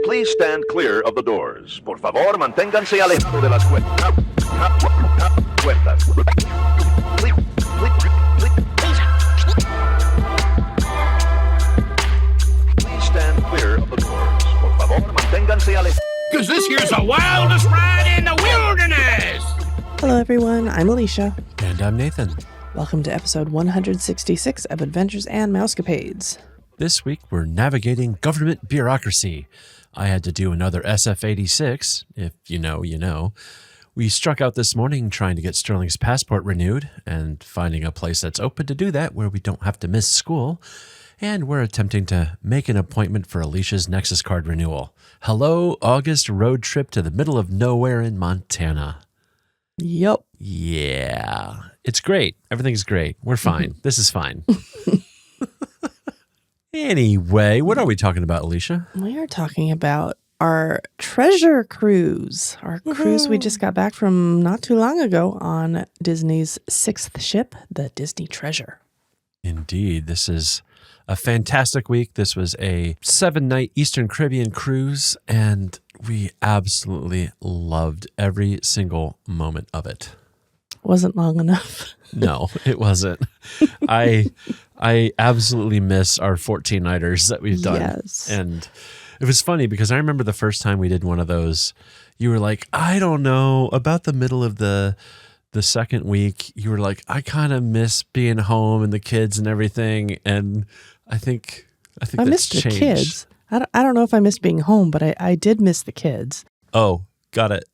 Please stand clear of the doors. Por favor, manténganse alejado de las puertas. Please stand clear of the doors. Por favor, manténganse alejado. Because this here's the wildest ride in the wilderness! Hello everyone, I'm Alicia. And I'm Nathan. Welcome to episode 166 of Adventures and Mousecapades. This week we're navigating government bureaucracy. I had to do another SF-86, if you know, you know. We struck out this morning trying to get Sterling's passport renewed and finding a place that's open to do that where we don't have to miss school. And we're attempting to make an appointment for Alicia's Nexus card renewal. Hello, August road trip to the middle of nowhere in Montana. Yep. Yeah. It's great. Everything's great. We're fine. This is fine. Anyway, what are we talking about, Alicia? We are talking about our treasure cruise. Our cruise we just got back from not too long ago on Disney's sixth ship, the Disney Treasure. Indeed. This is a fantastic week. This was a 7-night Eastern Caribbean cruise, and we absolutely loved every single moment of it. Wasn't long enough. No, it wasn't. I absolutely miss our 14-nighters that we've done. Yes. And it was funny because I remember the first time we did one of those, you were like, I don't know, about the middle of the second week, you were like, I kind of miss being home and the kids and everything. And I think I that's missed changed. the kids. I don't know if I missed being home, but I did miss the kids. Oh, got it.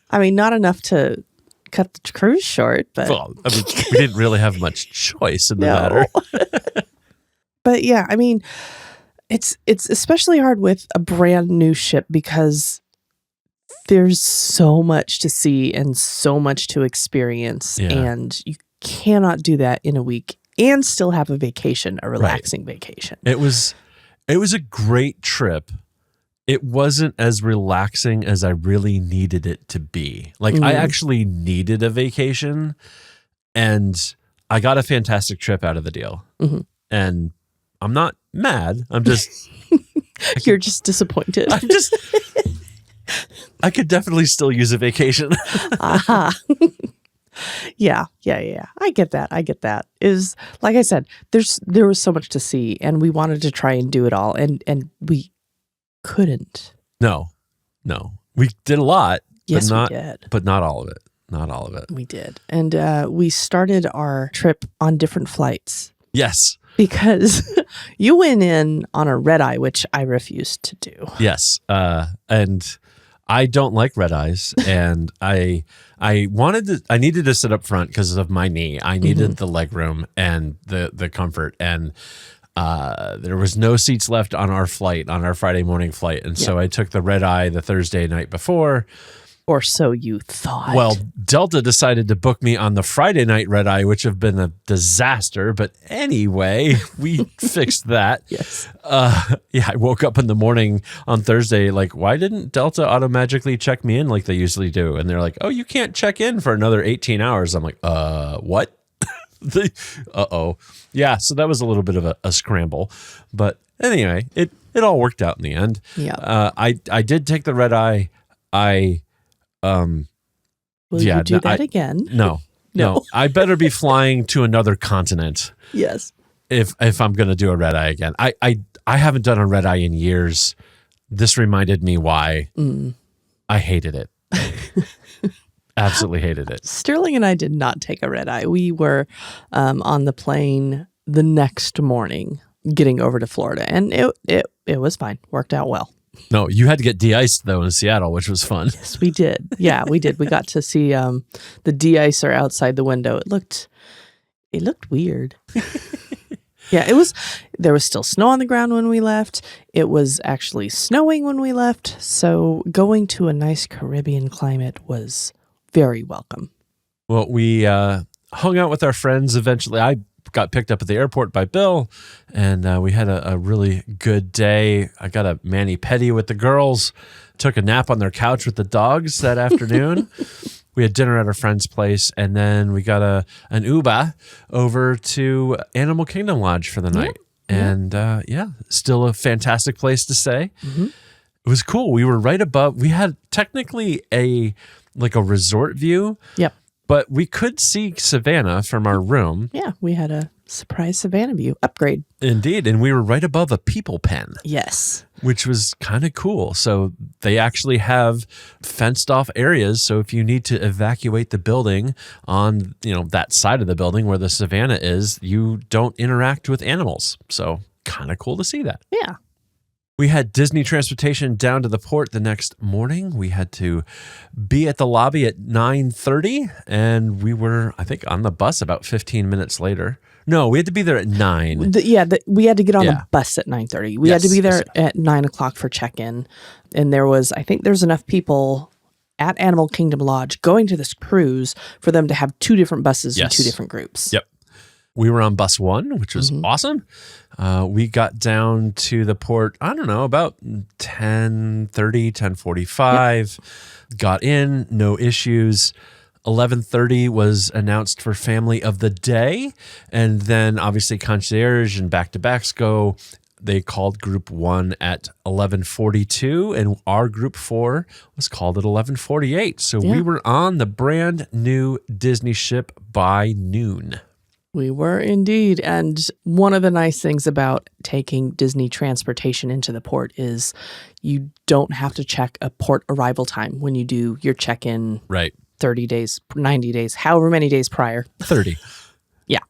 I mean, not enough to cut the cruise short, but Well, I mean, we didn't really have much choice in the matter. But yeah, I mean, it's especially hard with a brand new ship because there's so much to see and so much to experience, Yeah. and you cannot do that in a week and still have a vacation, a relaxing vacation. It was a great trip. It wasn't as relaxing as I really needed it to be. Like, I actually needed a vacation, and I got a fantastic trip out of the deal. Mm-hmm. And I'm not mad. I'm just... You're just disappointed. I could definitely still use a vacation. Aha. Yeah. I get that. Is like I said, there was so much to see, and we wanted to try and do it all, and we couldn't. No. We did a lot, Yes, we did. But not all of it. Not all of it. We did. And we started our trip on different flights Yes. because you went in on a red eye, which I refused to do. Yes. And I don't like red eyes, and I needed to sit up front because of my knee. I needed the leg room and the comfort, and there was no seats left on our Friday morning flight. And so I took the red eye the Thursday night before. Or so you thought. Well, Delta decided to book me on the Friday night red eye, which have been a disaster. But anyway, we fixed that. Yes. I woke up in the morning on Thursday, like, why didn't Delta automatically check me in like they usually do? And they're like, oh, you can't check in for another 18 hours. I'm like, what? Uh-oh. Yeah, so that was a little bit of a scramble. But anyway, it all worked out in the end. Yeah. I did take the red eye. Will you do that again? No. I better be flying to another continent Yes. if I'm going to do a red eye again. I haven't done a red eye in years. This reminded me why I hated it. Absolutely hated it. Sterling and I did not take a red eye. We were on the plane the next morning getting over to Florida, and it was fine. Worked out well. No, you had to get de-iced, though, in Seattle, which was fun. Yes, we did. Yeah, we did. We got to see the de-icer outside the window. It looked weird. Yeah, there was still snow on the ground when we left. It was actually snowing when we left. So going to a nice Caribbean climate was very welcome. Well, we hung out with our friends eventually. I got picked up at the airport by Bill, and we had a really good day. I got a mani-pedi with the girls, took a nap on their couch with the dogs that afternoon. We had dinner at a friend's place, and then we got an Uber over to Animal Kingdom Lodge for the night. And still a fantastic place to stay. It was cool. We were right above. We had technically a resort view. Yep. But we could see Savannah from our room. Yeah, we had a surprise Savannah view upgrade. Indeed. And we were right above a people pen. Yes. Which was kind of cool. So they actually have fenced off areas. So if you need to evacuate the building on, that side of the building where the Savannah is, you don't interact with animals. So kind of cool to see that. Yeah. We had Disney transportation down to the port the next morning. We had to be at the lobby at 9:30, and we were, I think, on the bus about 15 minutes later. No, we had to be there at 9. We had to get on the bus at 9:30. We had to be there at 9 o'clock for check-in. And I think there's enough people at Animal Kingdom Lodge going to this cruise for them to have 2 different buses and 2 different groups. Yep. We were on bus 1, which was awesome. We got down to the port, I don't know, about 10:30, 10:45. Yep. Got in, no issues. 11:30 was announced for family of the day. And then obviously concierge and back-to-backs go. They called group 1 at 11:42, and our group 4 was called at 11:48. So we were on the brand new Disney ship by noon. We were indeed. And one of the nice things about taking Disney transportation into the port is you don't have to check a port arrival time when you do your check-in 30 days, 90 days, however many days prior. 30. Yeah.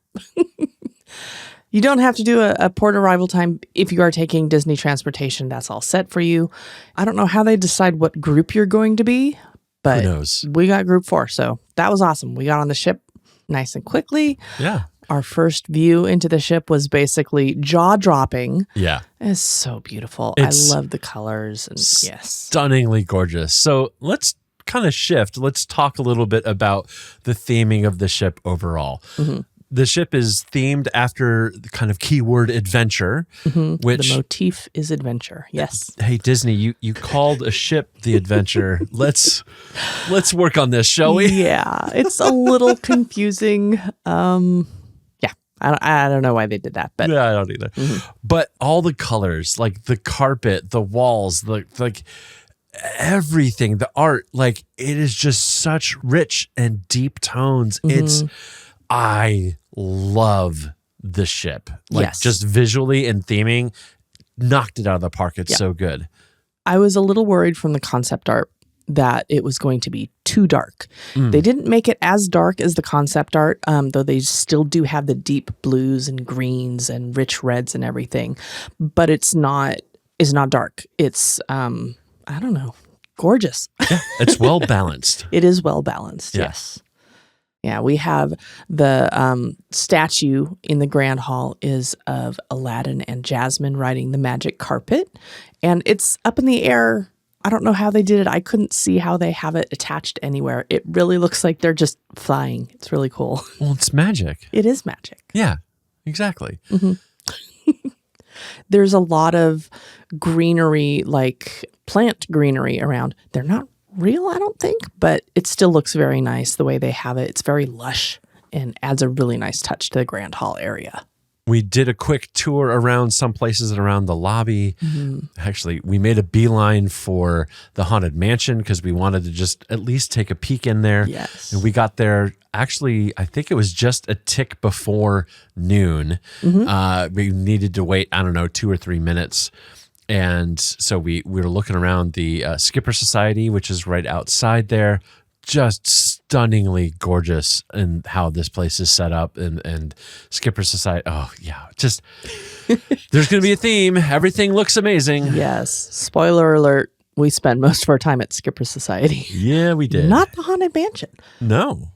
You don't have to do a port arrival time if you are taking Disney transportation. That's all set for you. I don't know how they decide what group you're going to be, but who knows? We got group 4. So that was awesome. We got on the ship nice and quickly. Yeah. Our first view into the ship was basically jaw-dropping. Yeah. It's so beautiful. I love the colors. And stunningly gorgeous. So let's kind of shift. Let's talk a little bit about the theming of the ship overall. The ship is themed after the kind of keyword adventure, which... The motif is adventure. Yes. Hey, Disney, you called a ship the adventure. Let's work on this, shall we? Yeah. It's a little confusing. I don't know why they did that, but yeah, I don't either. But all the colors, like the carpet, the walls, like everything, the art, like it is just such rich and deep tones. I love the ship. Like just visually and theming, knocked it out of the park. It's so good. I was a little worried from the concept art that it was going to be too dark. They didn't make it as dark as the concept art, though they still do have the deep blues and greens and rich reds and everything. But it's not dark. It's I don't know, gorgeous. Yeah, it's well balanced. It is well balanced. Yes. Yeah, we have the statue in the Grand Hall is of Aladdin and Jasmine riding the magic carpet, and it's up in the air. I don't know how they did it. I couldn't see how they have it attached anywhere. It really looks like they're just flying. It's really cool. Well, it's magic. It is magic. Yeah, exactly. There's a lot of greenery, like plant greenery around. They're not real, I don't think, but it still looks very nice the way they have it. It's very lush and adds a really nice touch to the Grand Hall area. We did a quick tour around some places around the lobby. Actually, we made a beeline for the Haunted Mansion because we wanted to just at least take a peek in there. Yes. And we got there, actually, I think it was just a tick before noon. We needed to wait, 2 or 3 minutes. And so we were looking around the Skipper Society, which is right outside there. Just stunningly gorgeous in how this place is set up and Skipper Society. Oh yeah, just there's going to be a theme. Everything looks amazing. Yes. Spoiler alert. We spent most of our time at Skipper Society. Yeah, we did. Not the Haunted Mansion. No.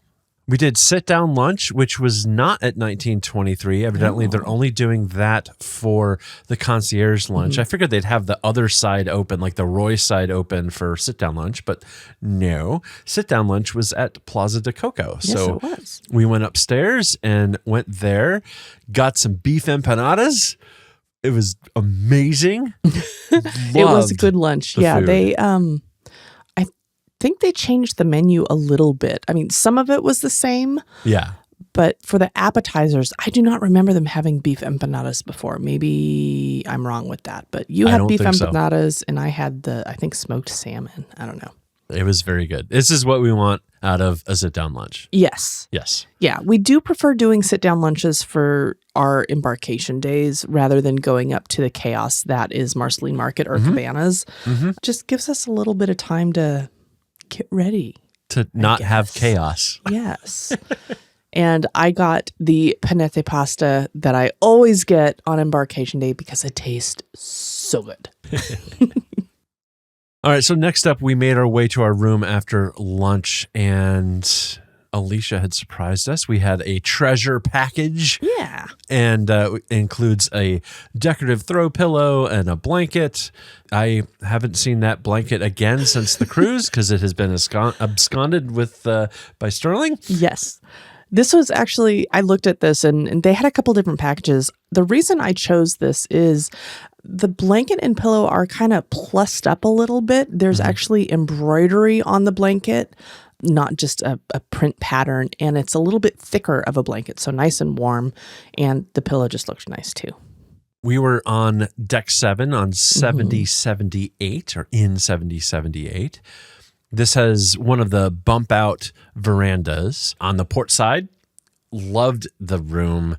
We did sit-down lunch, which was not at 1923. Evidently, they're only doing that for the concierge lunch. I figured they'd have the other side open, like the Roy side open for sit-down lunch, but no. Sit-down lunch was at Plaza de Coco. Yes, so it was. We went upstairs and went there, got some beef empanadas. It was amazing. It was a good lunch. Yeah, food. they think they changed the menu a little bit. I mean, some of it was the same, Yeah. but for the appetizers, I do not remember them having beef empanadas before. Maybe I'm wrong with that, but you I had don't beef think so. empanadas and I had I think smoked salmon. I don't know. It was very good. This is what we want out of a sit-down lunch. Yes. Yes. Yeah, we do prefer doing sit-down lunches for our embarkation days rather than going up to the chaos that is Marceline Market or Cabanas. Just gives us a little bit of time to get ready. To not have guess. chaos. Yes. And I got the panette pasta that I always get on embarkation day because it tastes so good. All right, so next up, we made our way to our room after lunch, and Alicia had surprised us. We had a treasure package. Yeah. And it includes a decorative throw pillow and a blanket. I haven't seen that blanket again since the cruise because it has been absconded with by Sterling. Yes. This was actually, I looked at this and they had a couple different packages. The reason I chose this is the blanket and pillow are kind of plussed up a little bit. There's actually embroidery on the blanket, not just a print pattern, and it's a little bit thicker of a blanket, so nice and warm, and the pillow just looks nice too. We were on deck 7 on 7078 or in 7078. This has one of the bump out verandas on the port side. Loved the room.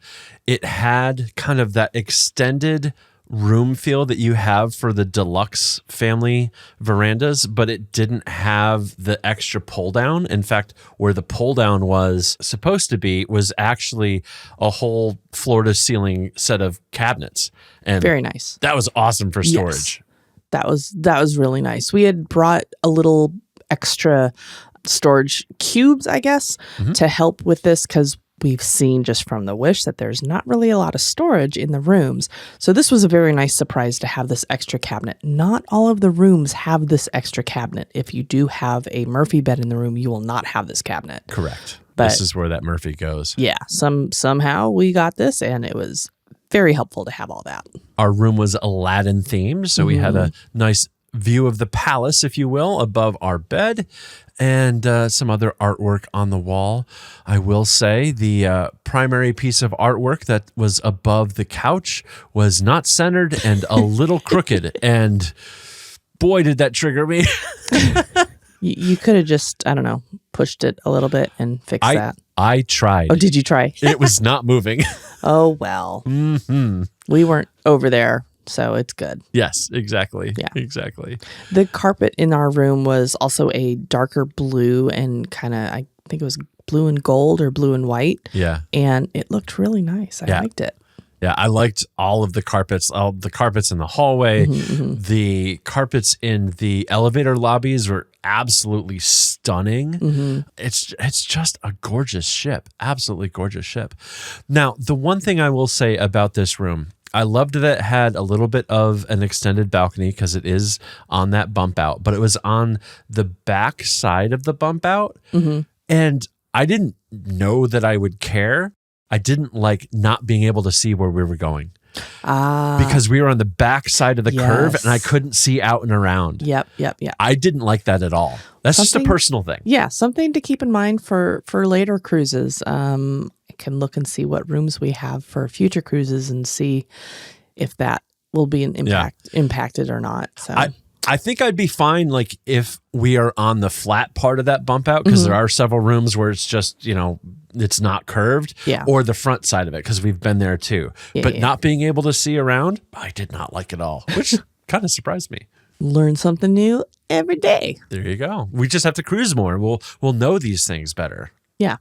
It had kind of that extended room feel that you have for the deluxe family verandas, but it didn't have the extra pull down. In fact, where the pull down was supposed to be was actually a whole floor to ceiling set of cabinets. And Very nice. that was awesome for storage. Yes, that was really nice. We had brought a little extra storage cubes, I guess, to help with this because we've seen just from the Wish that there's not really a lot of storage in the rooms. So this was a very nice surprise to have this extra cabinet. Not all of the rooms have this extra cabinet. If you do have a Murphy bed in the room, you will not have this cabinet. Correct. But this is where that Murphy goes. Yeah, somehow we got this and it was very helpful to have all that. Our room was Aladdin themed, so we had a nice view of the palace, if you will, above our bed, and some other artwork on the wall. I will say the primary piece of artwork that was above the couch was not centered and a little crooked, and boy, did that trigger me. You could have just, I don't know, pushed it a little bit and fixed that. I tried. Oh, did you try? It was not moving. Oh, well. We weren't over there, so it's good. Yes, exactly. Yeah. Exactly. The carpet in our room was also a darker blue and kind of, I think it was blue and gold or blue and white. Yeah. And it looked really nice. I liked it. Yeah, I liked all of the carpets, all the carpets in the hallway. The carpets in the elevator lobbies were absolutely stunning. It's just a gorgeous ship, absolutely gorgeous ship. Now, the one thing I will say about this room, I loved that it had a little bit of an extended balcony because it is on that bump out, but it was on the back side of the bump out. And I didn't know that I would care. I didn't like not being able to see where we were going because we were on the back side of the curve and I couldn't see out and around. Yep. I didn't like that at all. That's just a personal thing. Yeah, something to keep in mind for later cruises. I can look and see what rooms we have for future cruises and see if that will be an impacted or not. So I think I'd be fine like if we are on the flat part of that bump out because there are several rooms where it's just, it's not curved or the front side of it because we've been there too. But not being able to see around, I did not like it all, which kind of surprised me. Learn something new every day. There you go. We just have to cruise more. We'll know these things better. Yeah.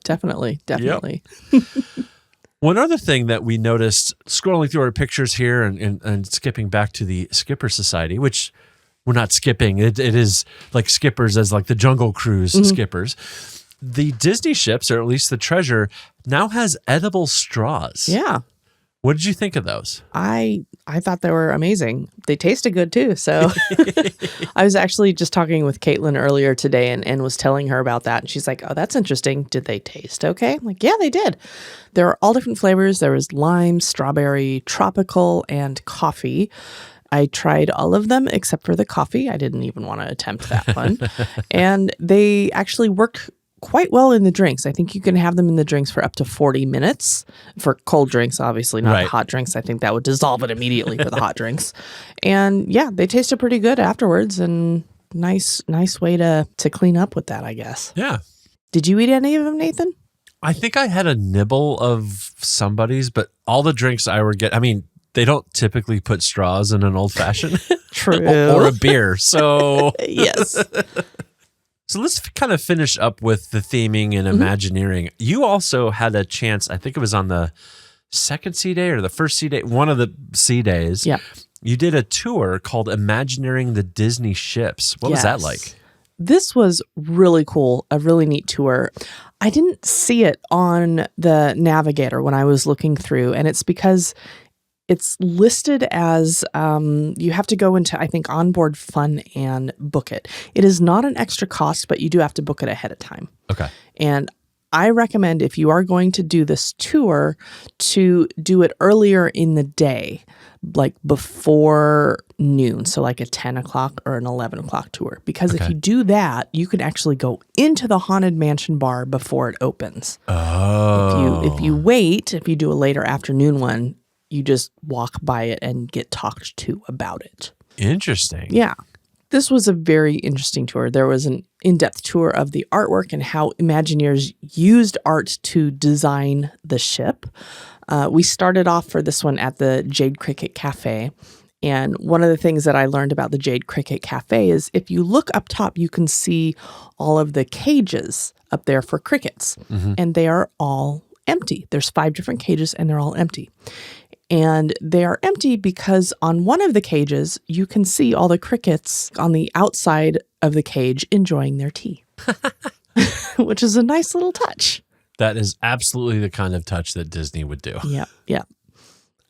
Definitely. One other thing that we noticed scrolling through our pictures here and skipping back to the Skipper Society, which we're not skipping. It is like skippers as like the Jungle Cruise skippers. The Disney ships, or at least the Treasure, now has edible straws. Yeah. What did you think of those? I thought they were amazing. They tasted good too. So I was actually just talking with Caitlin earlier today and was telling her about that. And she's like, oh, that's interesting. Did they taste okay? I'm like, yeah, they did. There are all different flavors. There was lime, strawberry, tropical, and coffee. I tried all of them except for the coffee. I didn't even want to attempt that one. And they actually work quite well in the drinks. I think you can have them in the drinks for up to 40 minutes for cold drinks, obviously, not the hot drinks. I think that would dissolve it immediately for the hot drinks. And yeah, they tasted pretty good afterwards, and nice way to clean up with that, I guess. Yeah. Did you eat any of them, Nathan? I think I had a nibble of somebody's, but all the drinks I were getting, I mean, they don't typically put straws in an old fashioned. True. or a beer. So yes. So let's kind of finish up with the theming and Imagineering. You also had a chance, I think it was on the second sea day or the first sea day, one of the sea days. Yeah. You did a tour called Imagineering the Disney Ships. What was that like? This was really cool, a really neat tour. I didn't see it on the navigator when I was looking through, and it's because it's listed as you have to go into, I think, Onboard Fun and book it. It is not an extra cost, but you do have to book it ahead of time. Okay. And I recommend, if you are going to do this tour, to do it earlier in the day, like before noon. So like a 10 o'clock or an 11 o'clock tour. Because if you do that, you can actually go into the Haunted Mansion bar before it opens. Oh. If you wait, if you do a later afternoon one, you just walk by it and get talked to about it. Interesting. Yeah. This was a very interesting tour. There was an in-depth tour of the artwork and how Imagineers used art to design the ship. We started off for this one at the Jade Cricket Cafe. And one of the things that I learned about the Jade Cricket Cafe is if you look up top, you can see all of the cages up there for crickets. And they are all empty. There's 5 different cages and they're all empty. And they are empty because on one of the cages, you can see all the crickets on the outside of the cage enjoying their tea, which is a nice little touch. That is absolutely the kind of touch that Disney would do. Yeah, yeah.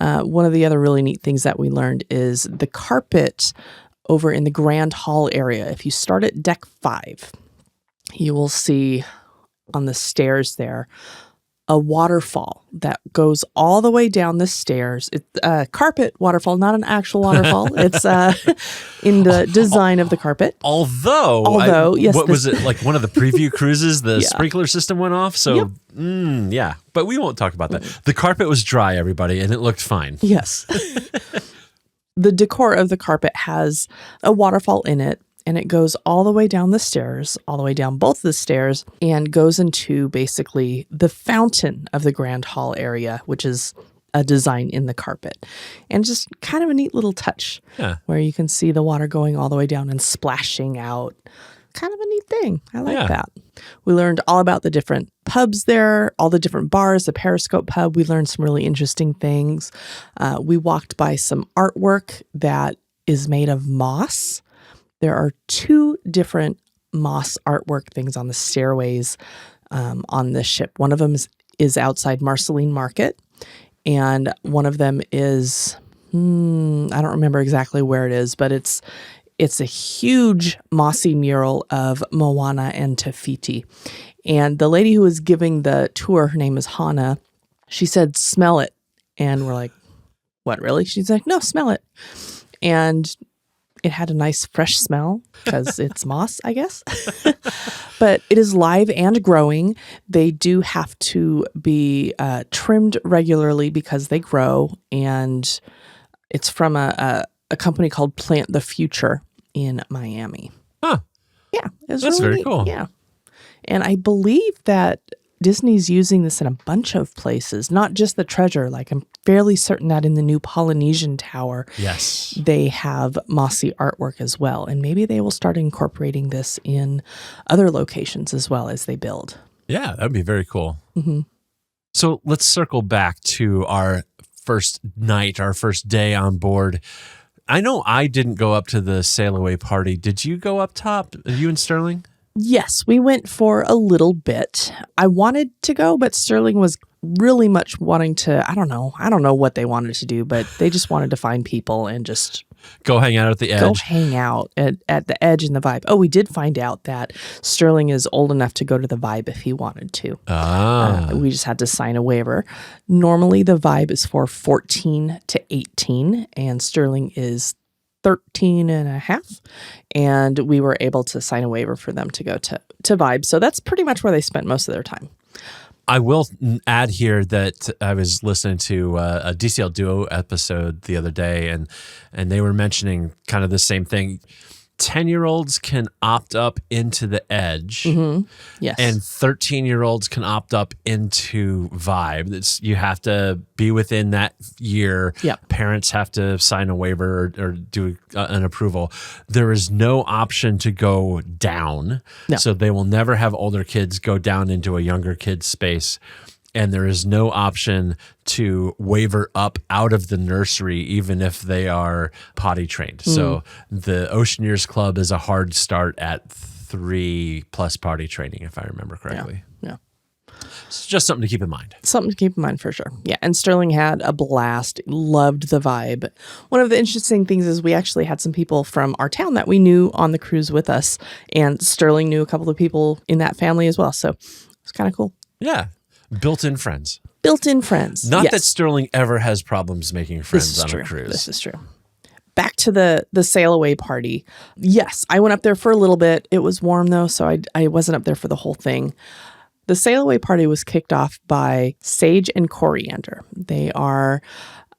One of the other really neat things that we learned is the carpet over in the Grand Hall area. If you start at deck 5, you will see on the stairs there a waterfall that goes all the way down the stairs. It's a carpet waterfall, not an actual waterfall. It's in the design of the carpet. Although, yes. What was it, like one of the preview cruises, the sprinkler system went off? So, yeah. But we won't talk about that. The carpet was dry, everybody, and it looked fine. Yes. The decor of the carpet has a waterfall in it, and it goes all the way down the stairs, all the way down both the stairs, and goes into basically the fountain of the Grand Hall area, which is a design in the carpet. And just kind of a neat little touch where you can see the water going all the way down and splashing out. Kind of a neat thing. I like that. We learned all about the different pubs there, all the different bars, the Periscope pub. We learned some really interesting things. We walked by some artwork that is made of moss. There are 2 different moss artwork things on the stairways on the ship. One of them is outside Marceline Market, and one of them is, I don't remember exactly where it is, but it's a huge mossy mural of Moana and Te Fiti. And the lady who was giving the tour, her name is Hannah, she said, "Smell it." And we're like, "What, really?" She's like, "No, smell it." And it had a nice fresh smell because it's moss, I guess. But it is live and growing. They do have to be trimmed regularly because they grow. And it's from a company called Plant the Future in Miami. Huh. Yeah. That's really very neat. cool. Yeah. And I believe that Disney's using this in a bunch of places, not just the Treasure. Like, I'm fairly certain that in the new Polynesian Tower, they have mossy artwork as well. And maybe they will start incorporating this in other locations as well as they build. Yeah, that'd be very cool. So let's circle back to our first night, our first day on board. I know I didn't go up to the sail away party. Did you go up top? You and Sterling? Yes, we went for a little bit. I wanted to go, but Sterling was really much wanting to, I don't know what they wanted to do, but they just wanted to find people and just go hang out at the edge. Go hang out at the edge and the Vibe. Oh, we did find out that Sterling is old enough to go to the Vibe if he wanted to. We just had to sign a waiver. Normally the Vibe is for 14 to 18, and Sterling is 13 and a half. And we were able to sign a waiver for them to go to Vibe. So that's pretty much where they spent most of their time. I will add here that I was listening to a DCL Duo episode the other day, and they were mentioning kind of the same thing. 10-year-olds can opt up into the Edge, Yes. and 13-year-olds can opt up into Vibe. You have to be within that year. Yep. Parents have to sign a waiver or do an approval. There is no option to go down. No. So they will never have older kids go down into a younger kid's space. And there is no option to waiver up out of the nursery, even if they are potty trained. So the Oceaneers Club is a hard start at 3+ potty training, if I remember correctly. Yeah. It's just something to keep in mind. Something to keep in mind for sure. Yeah. And Sterling had a blast, loved the vibe. One of the interesting things is we actually had some people from our town that we knew on the cruise with us. And Sterling knew a couple of people in that family as well. So it's kind of cool. Yeah. Built-in friends. Built-in friends. Not yes. that Sterling ever has problems making friends on true. a cruise. This is true. Back to the sail away party. Yes, I went up there for a little bit. It was warm though, so I wasn't up there for the whole thing. The sail away party was kicked off by Sage and Coriander. They are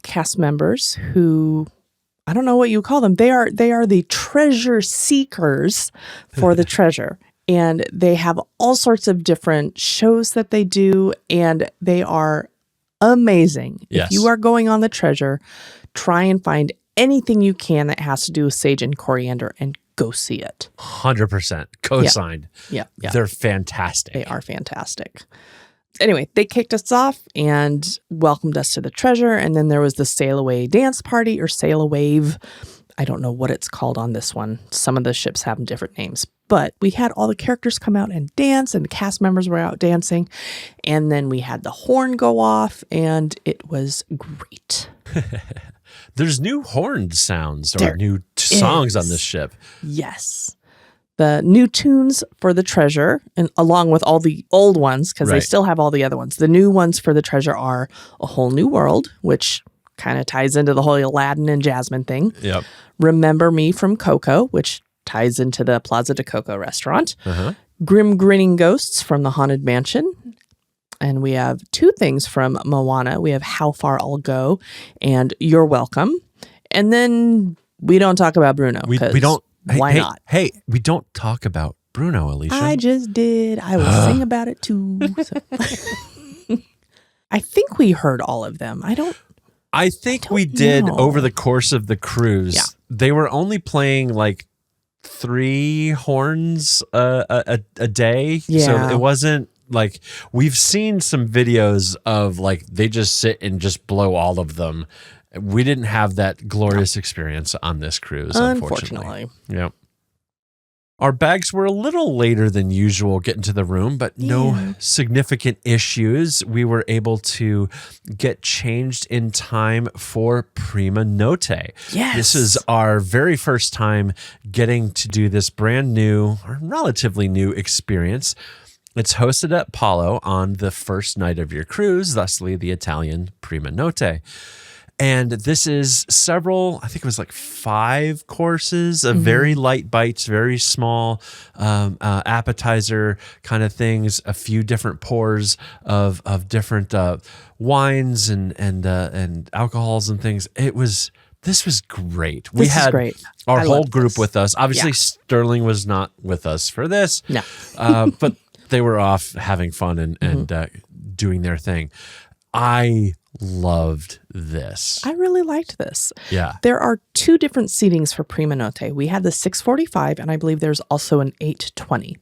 cast members who, I don't know what you call them. They are the treasure seekers for the treasure. And they have all sorts of different shows that they do, and they are amazing. Yes. If you are going on the treasure, try and find anything you can that has to do with Sage and Coriander and go see it. 100%. Co-signed. Yeah. They're fantastic. They are fantastic. Anyway, they kicked us off and welcomed us to the treasure, and then there was the sail away dance party or sail away. I don't know what it's called on this one. Some of the ships have different names. But we had all the characters come out and dance, and the cast members were out dancing. And then we had the horn go off, and it was great. There's new horn sounds or new songs on this ship. Yes. The new tunes for the treasure, and along with all the old ones, because they still have all the other ones. The new ones for the treasure are A Whole New World, which kind of ties into the whole Aladdin and Jasmine thing. Yep. Remember Me from Coco, which ties into the Plaza de Coco restaurant. Grim Grinning Ghosts from the Haunted Mansion. And we have two things from Moana. We have How Far I'll Go and You're Welcome. And then we don't talk about Bruno. We don't. Why not? Hey, we don't talk about Bruno, Alicia. I just did. I will sing about it too. So. I think we heard all of them. I think we did know. Over the course of the cruise. Yeah. They were only playing like 3 horns a day. Yeah. So it wasn't like, we've seen some videos of like they just sit and just blow all of them. We didn't have that glorious experience on this cruise, unfortunately. Yep. Our bags were a little later than usual getting to the room, but no significant issues. We were able to get changed in time for Prima Notte. Yes. This is our very first time getting to do this brand new, or relatively new experience. It's hosted at Palo on the first night of your cruise, thusly the Italian Prima Notte. And this is several, I think it was like 5 courses of very light bites, very small appetizer kind of things, a few different pours of different wines and alcohols and things. This was great. We had great. our I whole loved group this. with us. Obviously, Yeah. Sterling was not with us for this. No. But they were off having fun and doing their thing. I loved this. I really liked this. Yeah. There are 2 different seatings for Prima Notte. We had the 645, and I believe there's also an 820.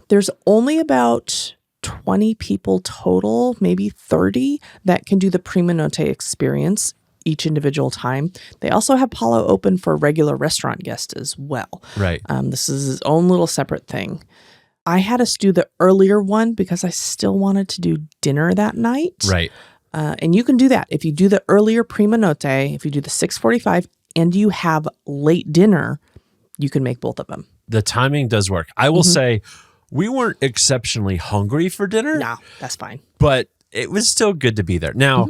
There's only about 20 people total, maybe 30, that can do the Prima Notte experience each individual time. They also have Palo open for regular restaurant guests as well. Right. This is its own little separate thing. I had us do the earlier one because I still wanted to do dinner that night. Right. And you can do that. If you do the earlier Prima Notte, if you do the 645 and you have late dinner, you can make both of them. The timing does work. I will say we weren't exceptionally hungry for dinner. No, that's fine. But it was still good to be there. Now,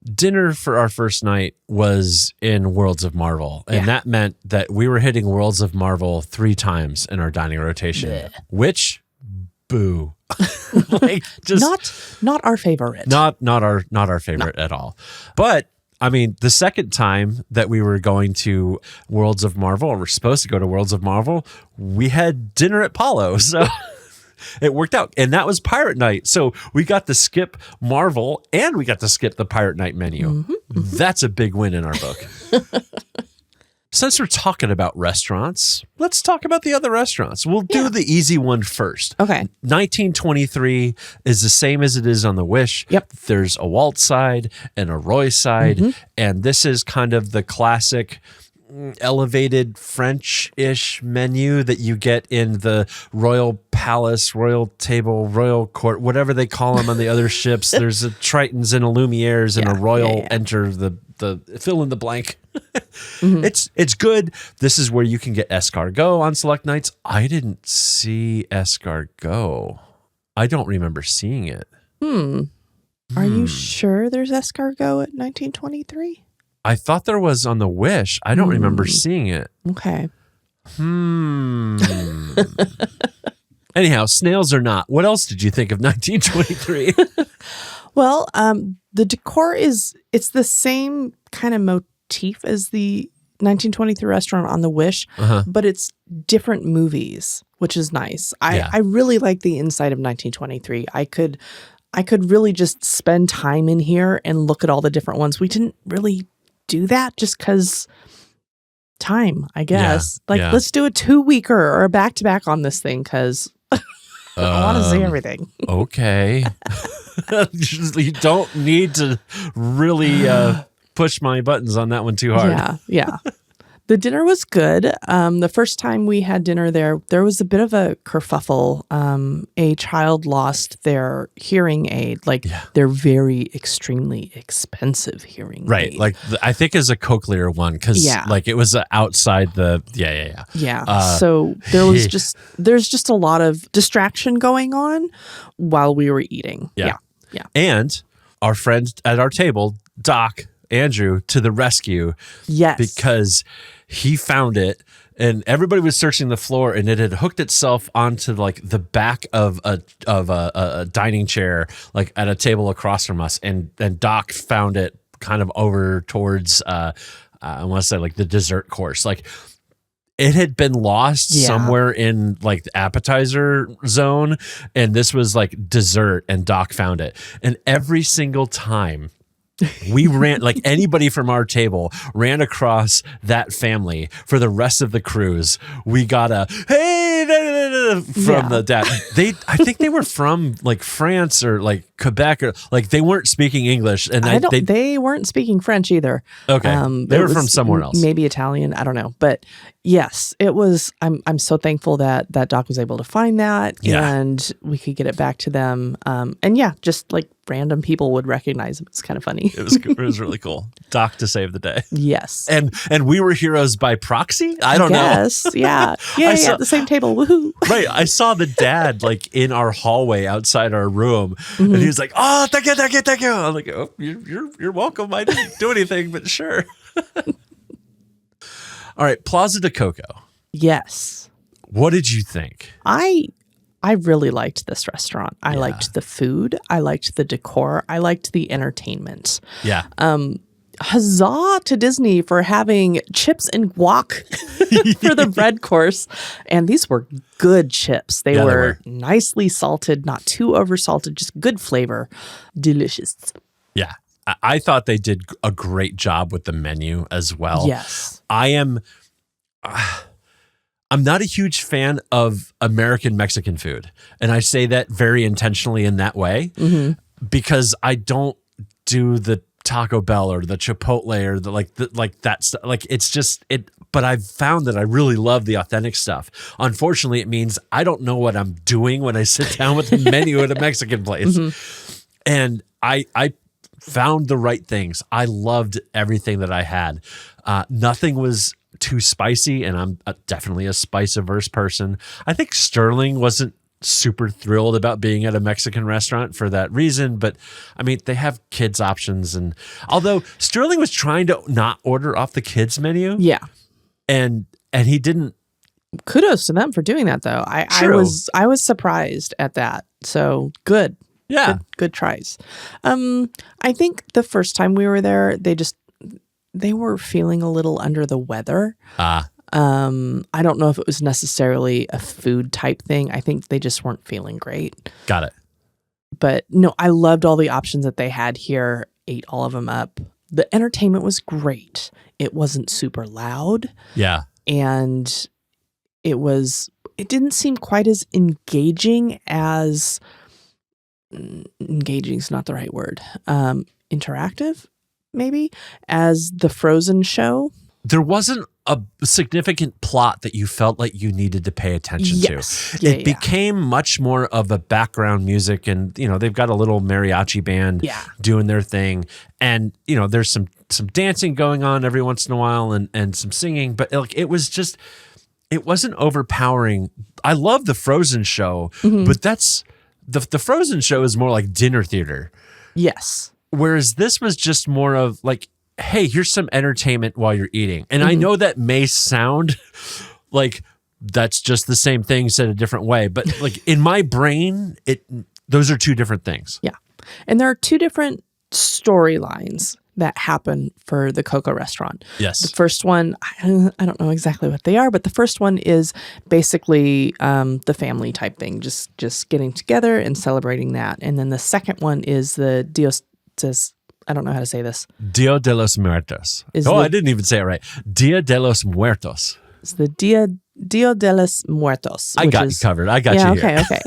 dinner for our first night was in Worlds of Marvel. And that meant that we were hitting Worlds of Marvel 3 times in our dining rotation, which, boo. Like, just not our favorite. Not our favorite at all. But I mean, the second time that we were going to Worlds of Marvel, or we're supposed to go to Worlds of Marvel, we had dinner at Paulo. So it worked out. And that was Pirate Night. So we got to skip Marvel and we got to skip the Pirate Night menu. That's a big win in our book. Since we're talking about restaurants, let's talk about the other restaurants. We'll do the easy one first. Okay. 1923 is the same as it is on the Wish. Yep. There's a Walt side and a Roy side. And this is kind of the classic elevated French-ish menu that you get in the Royal Palace, Royal Table, Royal Court, whatever they call them on the other ships. There's a Tritons and a Lumieres and a Royal enter the fill in the blank. It's good. This is where you can get escargot on select nights. I didn't see escargot. I don't remember seeing it. Are you sure there's escargot at 1923? I thought there was on the Wish. I don't remember seeing it. Okay. Anyhow, snails or not, what else did you think of 1923? Well, the decor it's the same kind of motif as the 1923 restaurant on the Wish, but it's different movies, which is nice. I really like the inside of 1923. I could really just spend time in here and look at all the different ones. We didn't really do that just because time, I guess. Let's do a 2-weeker or a back-to-back on this thing because I want to see everything. Okay. You don't need to really push my buttons on that one too hard. Yeah. The dinner was good. The first time we had dinner there was a bit of a kerfuffle. A child lost their hearing aid, their very extremely expensive hearing aid. Right. Like I think is a cochlear one because it was outside the so there's just a lot of distraction going on while we were eating. Yeah. And our friend at our table, Doc Andrew, to the rescue. Yes. Because he found it and everybody was searching the floor and it had hooked itself onto like the back of a dining chair, like at a table across from us. And Doc found it kind of over towards, I want to say like the dessert course. Like it had been lost somewhere in like the appetizer zone. And this was like dessert and Doc found it. And every single time we ran, like anybody from our table ran across that family for the rest of the cruise. We got a hey from the dad. I think they were from like France or like Quebec or like they weren't speaking English, and they weren't speaking French either. Okay, they were from somewhere else, maybe Italian. I don't know, but yes, it was. I'm so thankful that Doc was able to find that, and we could get it back to them. And just like random people would recognize him. It's kind of funny. It was really cool. Doc to save the day. Yes, and we were heroes by proxy. I don't know. Yeah, at the same table. Woohoo! Right, I saw the dad like in our hallway outside our room, and he was like, "Oh, thank you." I'm like, "Oh, you're welcome. I didn't do anything, but sure." All right, Plaza de Coco. Yes. What did you think? I really liked this restaurant. I liked the food. I liked the decor. I liked the entertainment. Yeah. Huzzah to Disney for having chips and guac for the bread course. And these were good chips. They were nicely salted, not too over salted, just good flavor. Delicious. Yeah. I thought they did a great job with the menu as well. Yes. I'm not a huge fan of American Mexican food. And I say that very intentionally in that way because I don't do the Taco Bell or the Chipotle or that stuff. Like it's just it. But I've found that I really love the authentic stuff. Unfortunately, it means I don't know what I'm doing when I sit down with the menu at a Mexican place. And I found the right things. I loved everything that I had. Nothing was too spicy, and I'm definitely a spice averse person. I think Sterling wasn't super thrilled about being at a Mexican restaurant for that reason. But I mean, they have kids options. And although Sterling was trying to not order off the kids menu. Yeah. And he didn't. Kudos to them for doing that, though. I was surprised at that. So good. Yeah. Good tries. I think the first time we were there, they were feeling a little under the weather. I don't know if it was necessarily a food type thing. I think they just weren't feeling great. Got it. But no, I loved all the options that they had here. Ate all of them up. The entertainment was great. It wasn't super loud. Yeah. And it didn't seem quite as engaging as engaging is not the right word. Interactive, maybe, as the Frozen show. There wasn't a significant plot that you felt like you needed to pay attention to. It became much more of a background music, and they've got a little mariachi band doing their thing, and there's some dancing going on every once in a while, and some singing, but it wasn't overpowering. I love the Frozen show, but that's the Frozen show is more like dinner theater. Yes. Whereas this was just more of like, hey, here's some entertainment while you're eating. And I know that may sound like that's just the same thing said a different way, but like in my brain, those are two different things. Yeah. And there are two different storylines that happen for the Coco restaurant. Yes. The first one, I don't know exactly what they are, but the first one is basically the family type thing, just getting together and celebrating that. And then the second one is the I don't know how to say this. Dia de los Muertos. I didn't even say it right. Dia de los Muertos. It's the Dia de los Muertos. I got you covered. I got you here. Okay.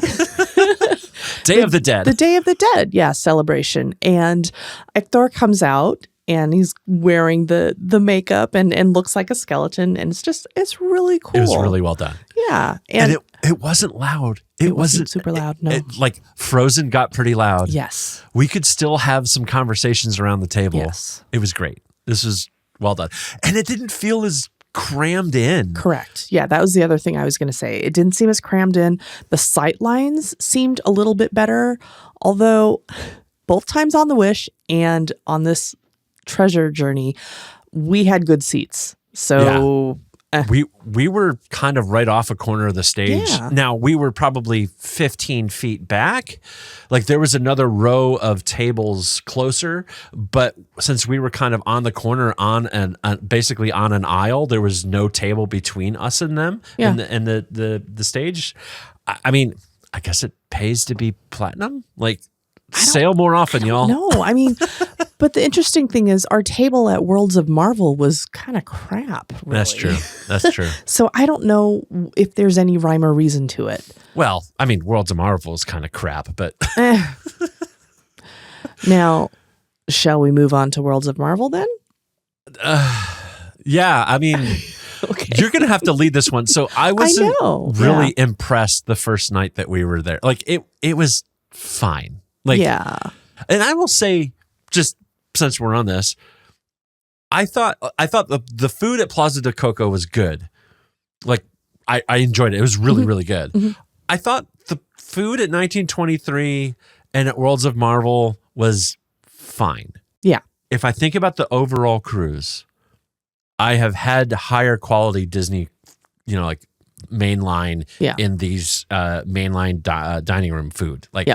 Day of the Dead. The Day of the Dead, celebration. And Hector comes out and he's wearing the makeup and looks like a skeleton. And it's really cool. It was really well done. Yeah. And it wasn't loud. It wasn't super loud, no. Like Frozen got pretty loud. Yes. We could still have some conversations around the table. Yes. It was great. This was well done. And it didn't feel as crammed in. Correct. Yeah, that was the other thing I was going to say. It didn't seem as crammed in. The sight lines seemed a little bit better, although both times on the Wish and on this treasure journey, we had good seats. So we were kind of right off a corner of the stage. Yeah. Now, we were probably 15 feet back. Like there was another row of tables closer, but since we were kind of on the corner basically on an aisle, there was no table between us and them and the stage. I mean, I guess it pays to be platinum. Like sail more often, y'all. No, I mean, but the interesting thing is our table at Worlds of Marvel was kind of crap. Really. That's true. So I don't know if there's any rhyme or reason to it. Well, I mean, Worlds of Marvel is kind of crap, but Now, shall we move on to Worlds of Marvel then? Yeah, I mean, Okay. You're going to have to lead this one. So I wasn't really Yeah. impressed the first night that we were there. Like it was fine. Like, yeah. And I will say, just since we're on this, I thought the food at Plaza de Coco was good. Like I enjoyed it. It was really, really good. Mm-hmm. I thought the food at 1923 and at Worlds of Marvel was fine. Yeah. If I think about the overall cruise, I have had higher quality Disney, like mainline in these mainline dining room food. Like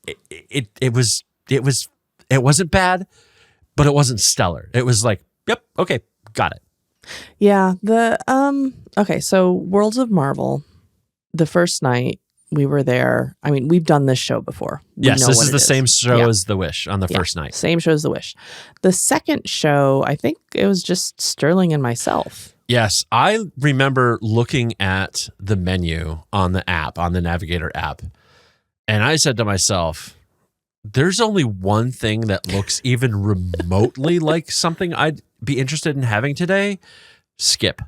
it wasn't bad, but it wasn't stellar. It was like, yep, okay, got it. Yeah. Okay, so Worlds of Marvel, the first night we were there. I mean, we've done this show before. Yes, this is the same show as The Wish on the first night. Same show as The Wish. The second show, I think it was just Sterling and myself. Yes, I remember looking at the menu on the app, on the Navigator app, and I said to myself, there's only one thing that looks even remotely like something I'd be interested in having today. Skip.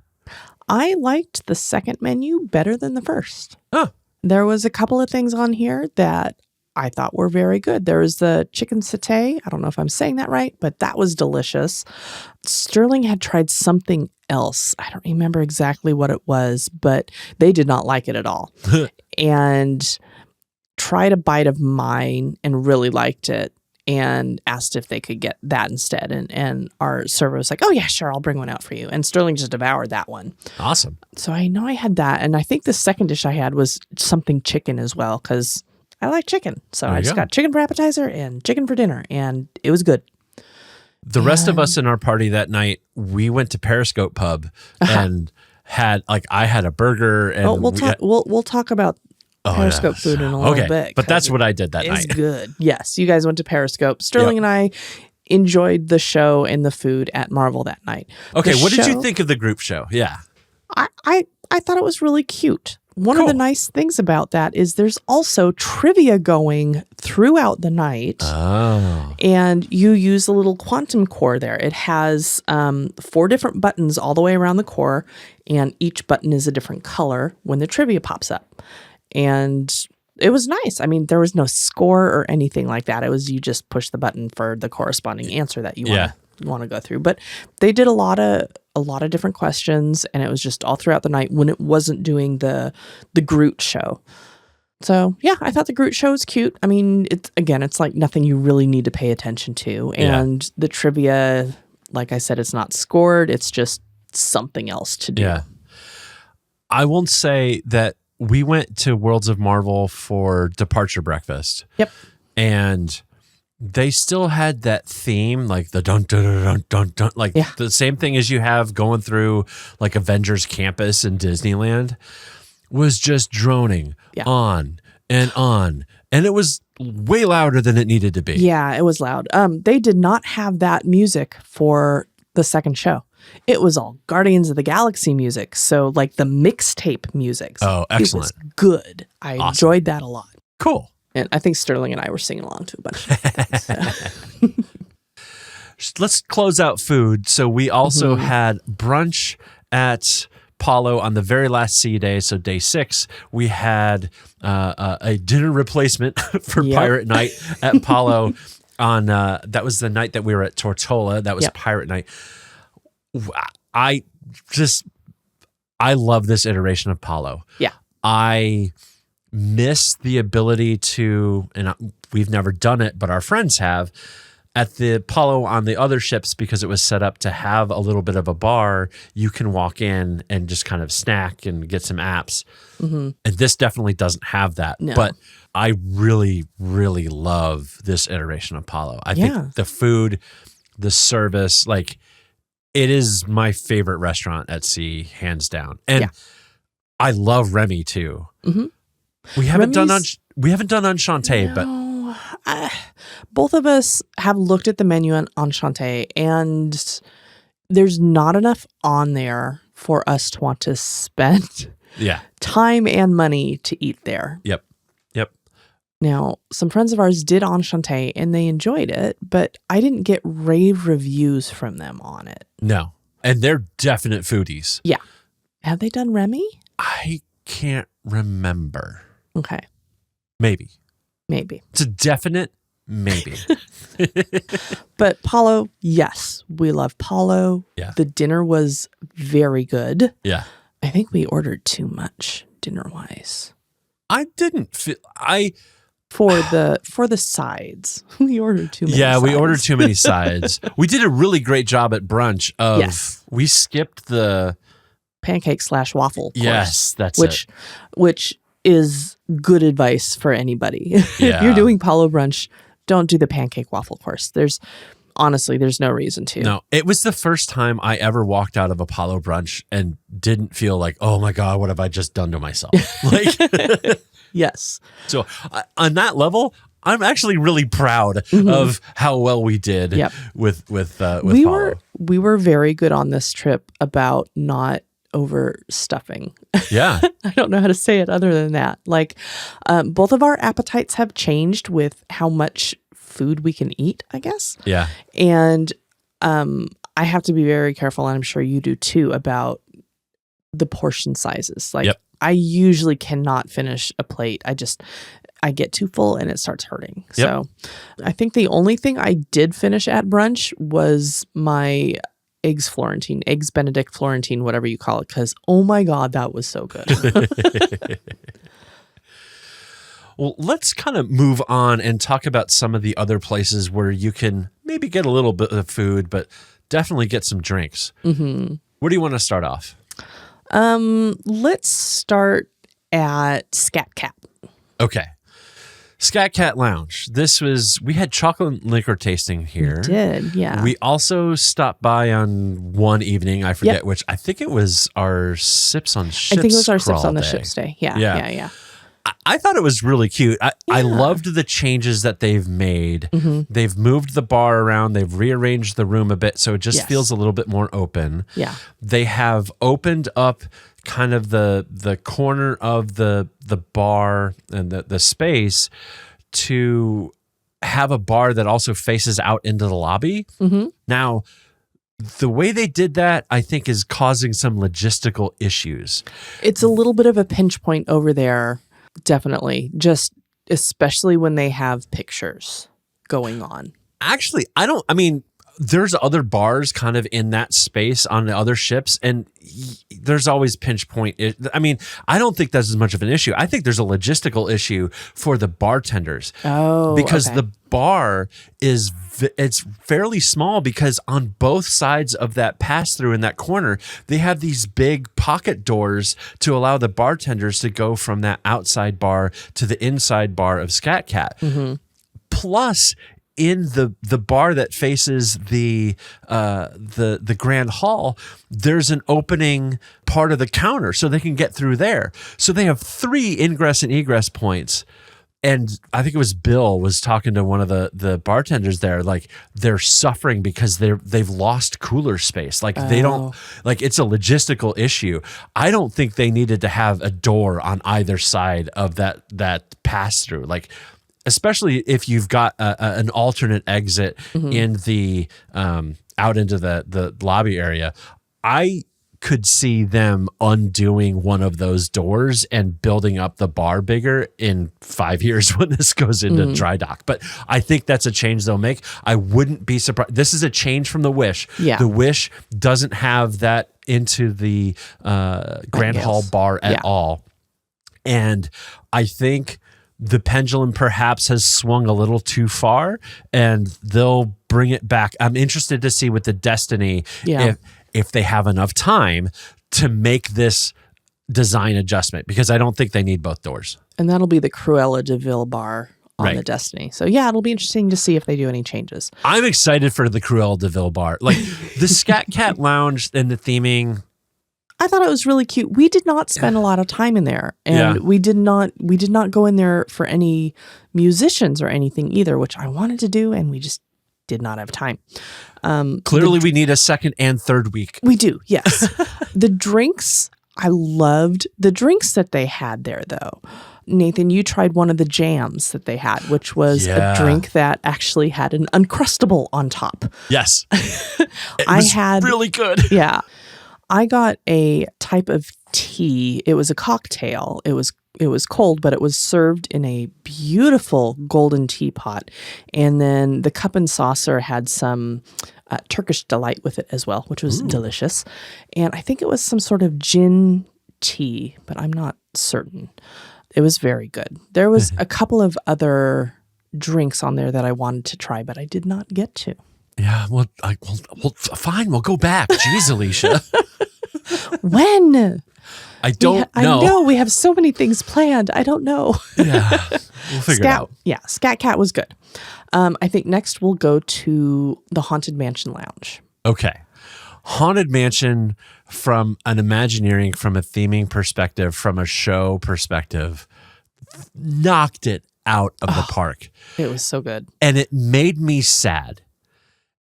I liked the second menu better than the first. Oh. There was a couple of things on here that I thought were very good. There was the chicken satay. I don't know if I'm saying that right, but that was delicious. Sterling had tried something else. I don't remember exactly what it was, but they did not like it at all. And tried a bite of mine and really liked it and asked if they could get that instead. And our server was like, oh, yeah, sure, I'll bring one out for you. And Sterling just devoured that one. Awesome. So I know I had that. And I think the second dish I had was something chicken as well because I like chicken. So I just got chicken for appetizer and chicken for dinner. And it was good. The rest of us in our party that night, we went to Periscope Pub and had, like, I had a burger. And we'll talk about Periscope food in a little bit. But that's what I did that night. It's good. Yes, you guys went to Periscope. Sterling and I enjoyed the show and the food at Marvel that night. Okay, what did you think of the group show? Yeah. I thought it was really cute. One of the nice things about that is there's also trivia going throughout the night. Oh. And you use a little quantum core there. It has 4 different buttons all the way around the core, and each button is a different color when the trivia pops up. And it was nice. I mean, there was no score or anything like that. It was you just push the button for the corresponding answer that you want to go through. But they did a lot of different questions, and it was just all throughout the night when it wasn't doing the Groot show. So yeah, I thought the Groot show was cute. I mean, it's like nothing you really need to pay attention to. And the trivia, like I said, it's not scored. It's just something else to do. Yeah. I won't say that we went to Worlds of Marvel for departure breakfast. Yep. And they still had that theme, like the dun dun dun dun dun dun, like the same thing as you have going through like Avengers Campus in Disneyland, was just droning on and on. And it was way louder than it needed to be. Yeah, it was loud. They did not have that music for the second show. It was all Guardians of the Galaxy music. So like the mixtape music. Oh, excellent. It was good. I enjoyed that a lot. Cool. And I think Sterling and I were singing along to a bunch of things. So. Let's close out food. So we also had brunch at Palo on the very last sea day. So day 6, we had a dinner replacement for Pirate Night at Palo on, that was the night that we were at Tortola. That was Pirate Night. I love this iteration of Palo. Yeah. I miss the ability to, and we've never done it, but our friends have, at the Palo on the other ships, because it was set up to have a little bit of a bar, you can walk in and just kind of snack and get some apps. And this definitely doesn't have that. No. But I really, really love this iteration of Palo. I think the food, the service, like, it is my favorite restaurant at sea, hands down. And I love Remy too. We haven't done Enchante, but both of us have looked at the menu on Enchante, and there's not enough on there for us to want to spend time and money to eat there. Yep. Now, some friends of ours did Enchante and they enjoyed it, but I didn't get rave reviews from them on it. No. And they're definite foodies. Yeah. Have they done Remy? I can't remember. Okay. Maybe. It's a definite maybe. But Palo, yes. We love Palo. Yeah. The dinner was very good. Yeah. I think we ordered too much dinner-wise. I didn't feel... For the sides. We ordered too many sides. We ordered too many sides. We did a really great job at brunch of we skipped the pancake/waffle course. Yes, that's it. Which is good advice for anybody. If you're doing Palo brunch, don't do the pancake waffle course. There's no reason to. No, it was the first time I ever walked out of a Palo brunch and didn't feel like, oh my God, what have I just done to myself? Like, yes. So on that level, I'm actually really proud of how well we did with Palo. We were very good on this trip about not overstuffing. Yeah. I don't know how to say it other than that. Like, both of our appetites have changed with how much food we can eat, I guess. Yeah. And I have to be very careful, and I'm sure you do too, about the portion sizes. Like, I usually cannot finish a plate. I get too full and it starts hurting. So I think the only thing I did finish at brunch was my eggs Benedict Florentine, whatever you call it, because oh my God, that was so good. Well, let's kind of move on and talk about some of the other places where you can maybe get a little bit of food, but definitely get some drinks. Mm-hmm. Where do you want to start off? Let's start at Scat Cat. Okay. Scat Cat Lounge. We had chocolate and liquor tasting here. We did, yeah. We also stopped by on one evening, I forget which. I think it was our Sips on Ships. I think it was our Sips crawl on the day. Ships day. Yeah. I thought it was really cute. I loved the changes that they've made. Mm-hmm. They've moved the bar around. They've rearranged the room a bit, so it just feels a little bit more open. Yeah. They have opened up kind of the corner of the bar and the space to have a bar that also faces out into the lobby. Mm-hmm. Now, the way they did that, I think, is causing some logistical issues. It's a little bit of a pinch point over there. Definitely. Just especially when they have pictures going on. Actually, there's other bars kind of in that space on the other ships, and there's always pinch point. I don't think that's as much of an issue. I think there's a logistical issue for the bartenders. Oh, because okay. the bar it's fairly small, because on both sides of that pass through in that corner, they have these big pocket doors to allow the bartenders to go from that outside bar to the inside bar of Scat Cat. Mm-hmm. Plus, in the bar that faces the grand hall, there's an opening part of the counter so they can get through there. So they have 3 ingress and egress points. And I think it was Bill was talking to one of the bartenders there, like they're suffering because they've lost cooler space. Like they don't, like it's a logistical issue. I don't think they needed to have a door on either side of that pass through. Like, especially if you've got an alternate exit in the out into the lobby area. I could see them undoing one of those doors and building up the bar bigger in 5 years when this goes into dry dock. But I think that's a change they'll make. I wouldn't be surprised. This is a change from the Wish. Yeah. The Wish doesn't have that into the Grand Hall bar at all. And I think the pendulum perhaps has swung a little too far, and they'll bring it back. I'm interested to see with the Destiny if they have enough time to make this design adjustment, because I don't think they need both doors. And that'll be the Cruella de Vil bar on the Destiny. So yeah, it'll be interesting to see if they do any changes. I'm excited for the Cruella de Vil bar. Like the Scat Cat Lounge and the theming, I thought it was really cute. We did not spend a lot of time in there, and we did not go in there for any musicians or anything either, which I wanted to do, and we just did not have time. Clearly, we need a second and third week. We do, yes. The drinks, I loved the drinks that they had there, though. Nathan, you tried one of the jams that they had, which was a drink that actually had an Uncrustable on top. Yes. It was really good. Yeah. I got a type of tea. It was a cocktail. It was cold, but it was served in a beautiful golden teapot. And then the cup and saucer had some Turkish delight with it as well, which was delicious. And I think it was some sort of gin tea, but I'm not certain. It was very good. There was a couple of other drinks on there that I wanted to try, but I did not get to. Yeah, well, fine. We'll go back. Jeez, Alicia. When? I don't know. I know. We have so many things planned. I don't know. Yeah, we'll figure it out. Yeah, Scat Cat was good. I think next we'll go to the Haunted Mansion Lounge. Okay. Haunted Mansion, from an Imagineering, from a theming perspective, from a show perspective, knocked it out of the park. It was so good. And it made me sad.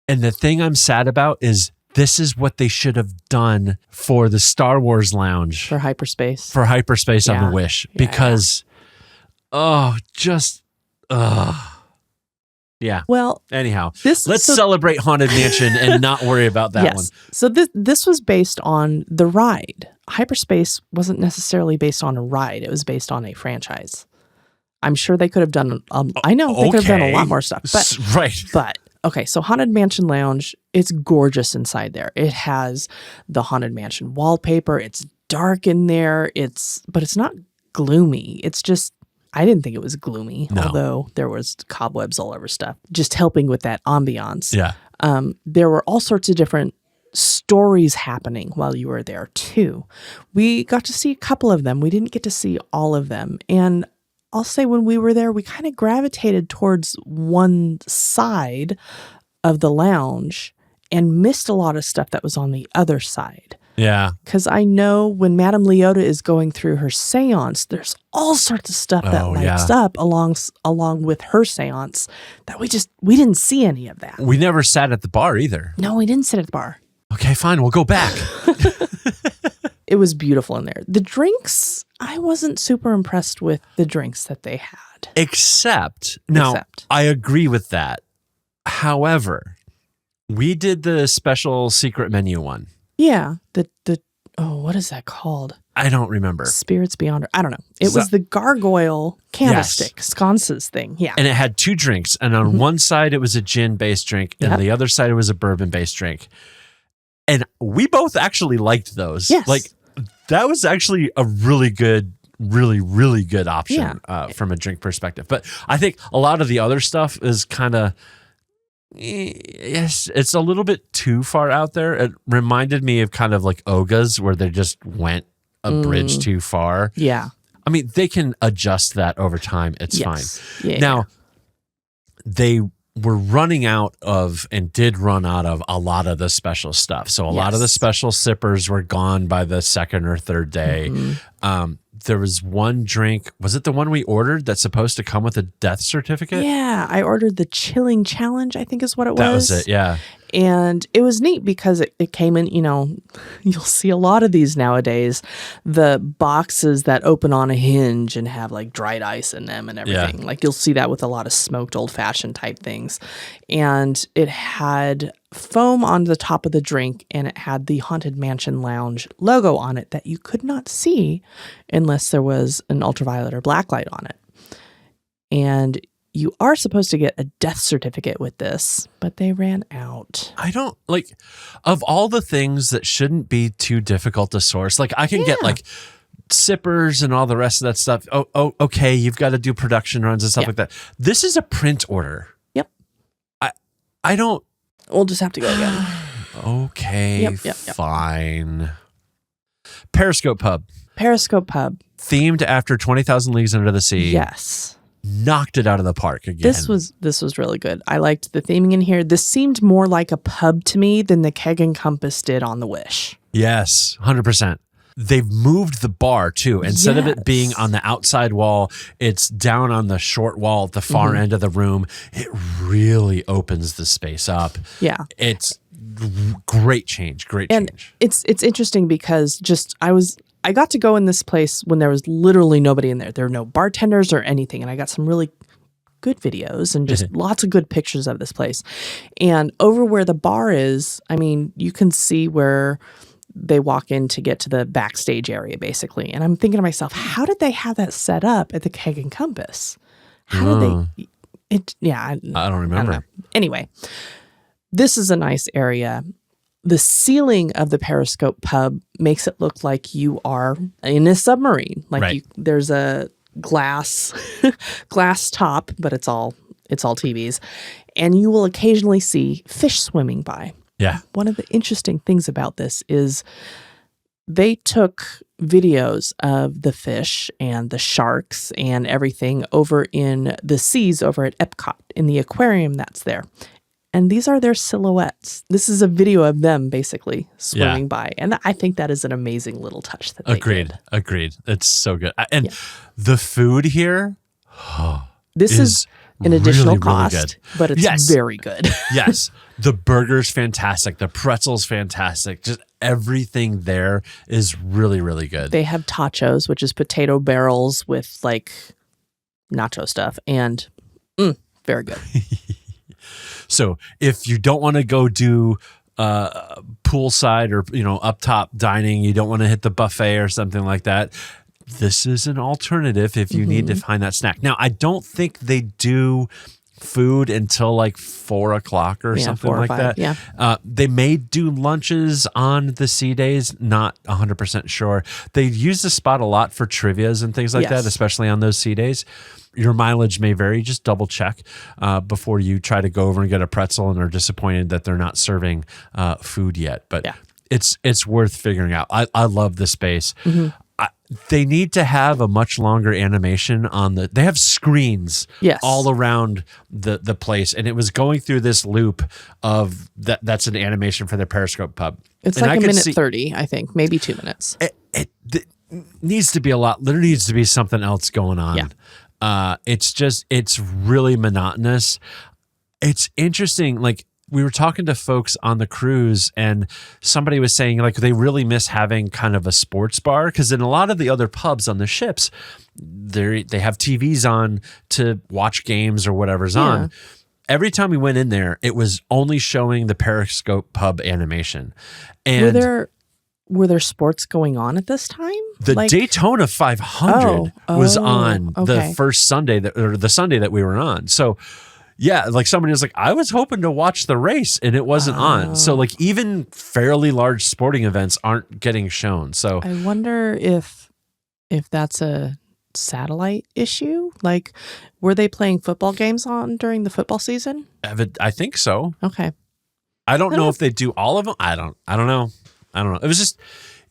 And the thing I'm sad about is this is what they should have done for the Star Wars Lounge. For hyperspace. For hyperspace on the Wish. Because, yeah. Well, anyhow, let's celebrate Haunted Mansion and not worry about that one. So this was based on the ride. Hyperspace wasn't necessarily based on a ride. It was based on a franchise. I'm sure they could have done, I know they could have done a lot more stuff. But okay, so Haunted Mansion Lounge, it's gorgeous inside there. It has the Haunted Mansion wallpaper. It's dark in there. But it's not gloomy. It's just I didn't think it was gloomy, No. although there was cobwebs all over stuff, just helping with that ambiance. Yeah. There were all sorts of different stories happening while you were there too. We got to see a couple of them. We didn't get to see all of them. And I'll say when we were there, we kind of gravitated towards one side of the lounge and missed a lot of stuff that was on the other side. Yeah. Because I know when Madame Leota is going through her seance, there's all sorts of stuff that lights up along with her seance that we didn't see any of that. We never sat at the bar either. No, we didn't sit at the bar. Okay, fine. We'll go back. It was beautiful in there. The drinks, I wasn't super impressed with the drinks that they had. Except, I agree with that. However, we did the special secret menu one. Yeah. What is that called? I don't remember. Spirits Beyond. I don't know. It was the gargoyle candlestick, sconces thing. Yeah. And it had 2 drinks. And on one side, it was a gin-based drink. And the other side, it was a bourbon-based drink. And we both actually liked those. Yes. Like, that was actually a really good, really, really good option from a drink perspective. But I think a lot of the other stuff is kind of, yes, it's a little bit too far out there. It reminded me of kind of like Oga's, where they just went a bridge too far. Yeah. I mean, they can adjust that over time. It's fine. Yeah. Now, they were running out of and did run out of a lot of the special stuff. So a lot of the special sippers were gone by the second or third day. There was one drink. Was it the one we ordered that's supposed to come with a death certificate? Yeah. I ordered the chilling challenge, I think is what it was. That was it. Yeah. And it was neat because it came in, you'll see a lot of these nowadays, the boxes that open on a hinge and have like dried ice in them and everything. Yeah. Like you'll see that with a lot of smoked old fashioned type things. And it had foam on the top of the drink and it had the Haunted Mansion Lounge logo on it that you could not see unless there was an ultraviolet or black light on it. And you are supposed to get a death certificate with this, but they ran out. I don't of all the things that shouldn't be too difficult to source. Like I can get like sippers and all the rest of that stuff. Oh, okay. You've got to do production runs and stuff like that. This is a print order. Yep. I don't. We'll just have to go again. Okay. Yep. Fine. Periscope Pub. Themed after 20,000 Leagues Under the Sea. Yes. Knocked it out of the park again. This was really good. I liked the theming in here. This seemed more like a pub to me than the Keg and Compass did on the Wish. Yes, 100%. They've moved the bar too. Instead of it being on the outside wall, it's down on the short wall at the far end of the room. It really opens the space up. Yeah. It's great change. And it's interesting because I got to go in this place when there was literally nobody in there. There were no bartenders or anything. And I got some really good videos and just lots of good pictures of this place. And over where the bar is, I mean, you can see where they walk in to get to the backstage area, basically. And I'm thinking to myself, how did they have that set up at the Keg and Compass? How did they? I don't remember. I don't know. Anyway, this is a nice area. The ceiling of the Periscope Pub makes it look like you are in a submarine. Like there's a glass top, but it's all TVs, and you will occasionally see fish swimming by. Yeah. One of the interesting things about this is they took videos of the fish and the sharks and everything over in the seas over at Epcot in the aquarium that's there. And these are their silhouettes. This is a video of them basically swimming by. And I think that is an amazing little touch that they did. Agreed. It's so good. And the food here, this is an additional cost, really good. But it's very good. Yes. The burger's fantastic. The pretzel's fantastic. Just everything there is really, really good. They have tachos, which is potato barrels with like nacho stuff. And very good. So if you don't want to go do poolside or up top dining, you don't want to hit the buffet or something like that, this is an alternative if you need to find that snack. Now, I don't think they do food until like 4 o'clock or something 4 or like 5, that. yeah. They may do lunches on the sea days, not 100% sure. They use the spot a lot for trivias and things like that, Yes. especially on those sea days. Your mileage may vary. Just double check before you try to go over and get a pretzel and are disappointed that they're not serving food yet. But Yeah. it's worth figuring out. I love the space. Mm-hmm. They need to have a much longer animation on they have screens Yes. all around the place. And it was going through this loop of that's an animation for the Periscope pub. It's And like I a could minute see- 30, I think, maybe 2 minutes. it needs to be a lot. There needs to be something else going on. Yeah. It's really monotonous. It's interesting. Like we were talking to folks on the cruise and somebody was saying like they really miss having kind of a sports bar because in a lot of the other pubs on the ships, they have TVs on to watch games or whatever's on. Every time we went in there, it was only showing the Periscope pub animation. And Were there sports going on at this time? the Daytona 500 was on the okay. first Sunday the Sunday that we were on. So yeah, like somebody was like, I was hoping to watch the race and it wasn't on. So like even fairly large sporting events aren't getting shown. So I wonder if that's a satellite issue. Like, were they playing football games on during the football season? I think so. Okay. I don't know if they do all of them. I don't know.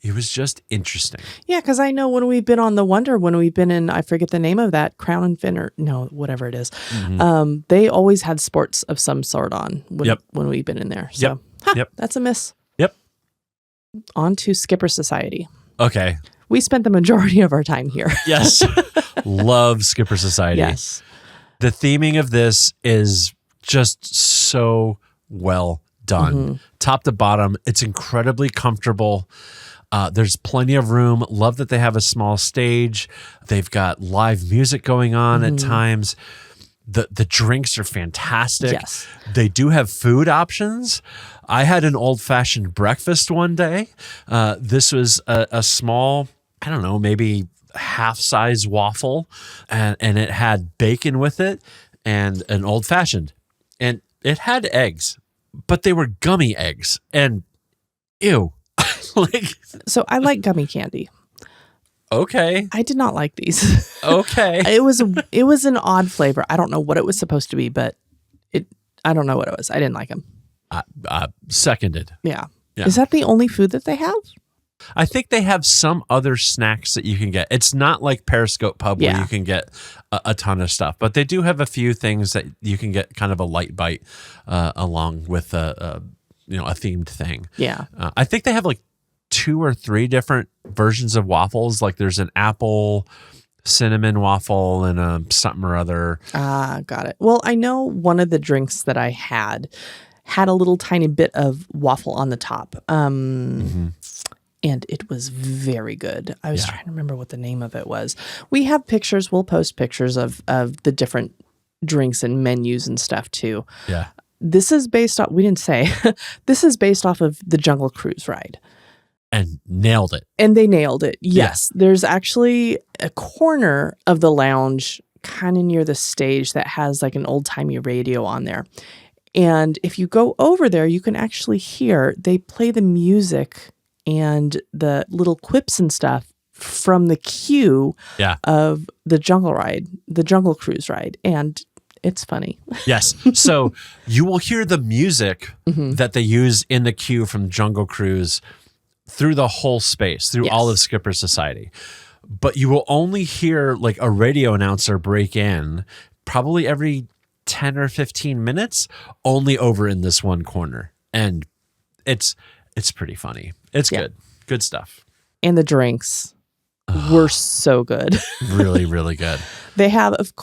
It was just interesting. Yeah, because I know when we've been on the Wonder, when we've been in, I forget the name of that, Crown and Fin, or no, whatever it is. They always had sports of some sort on when we've been in there. So that's a miss. Yep. On to Skipper Society. Okay. We spent the majority of our time here. Yes. Love Skipper Society. Yes. The theming of this is just so well done. Top to bottom. It's incredibly comfortable. There's plenty of room. Love that they have a small stage. They've got live music going on at times. The drinks are fantastic. Yes. They do have food options. I had an old-fashioned breakfast one day. This was a small, I don't know, maybe half-size waffle, and it had bacon with it and an old-fashioned. And it had eggs, but they were gummy eggs. And ew. So I like gummy candy. Okay. I did not like these. Okay. It was an odd flavor. I don't know what it was supposed to be, but I don't know what it was. I didn't like them. Seconded. Yeah. Yeah. Is that the only food that they have? I think they have some other snacks that you can get. It's not like Periscope Pub where you can get a ton of stuff, but they do have a few things that you can get kind of a light bite along with a themed thing. Yeah. I think they have like 2 or 3 different versions of waffles. Like there's an apple cinnamon waffle and a something or other. Got it. Well, I know one of the drinks that I had a little tiny bit of waffle on the top. And it was very good. I was trying to remember what the name of it was. We have pictures. We'll post pictures of the different drinks and menus and stuff too. Yeah. This is based off, we didn't say, this is based off of the Jungle Cruise ride. And nailed it. And they nailed it. Yes. There's actually a corner of the lounge kind of near the stage that has like an old-timey radio on there. And if you go over there, you can actually hear they play the music and the little quips and stuff from the queue of the Jungle Cruise ride. And it's funny. Yes. So you will hear the music that they use in the queue from Jungle Cruise through the whole space, through all of Skipper Society. But you will only hear like a radio announcer break in probably every 10 or 15 minutes, only over in this one corner. And it's pretty funny. It's good. Good stuff. And the drinks were so good. Really, really good. They have the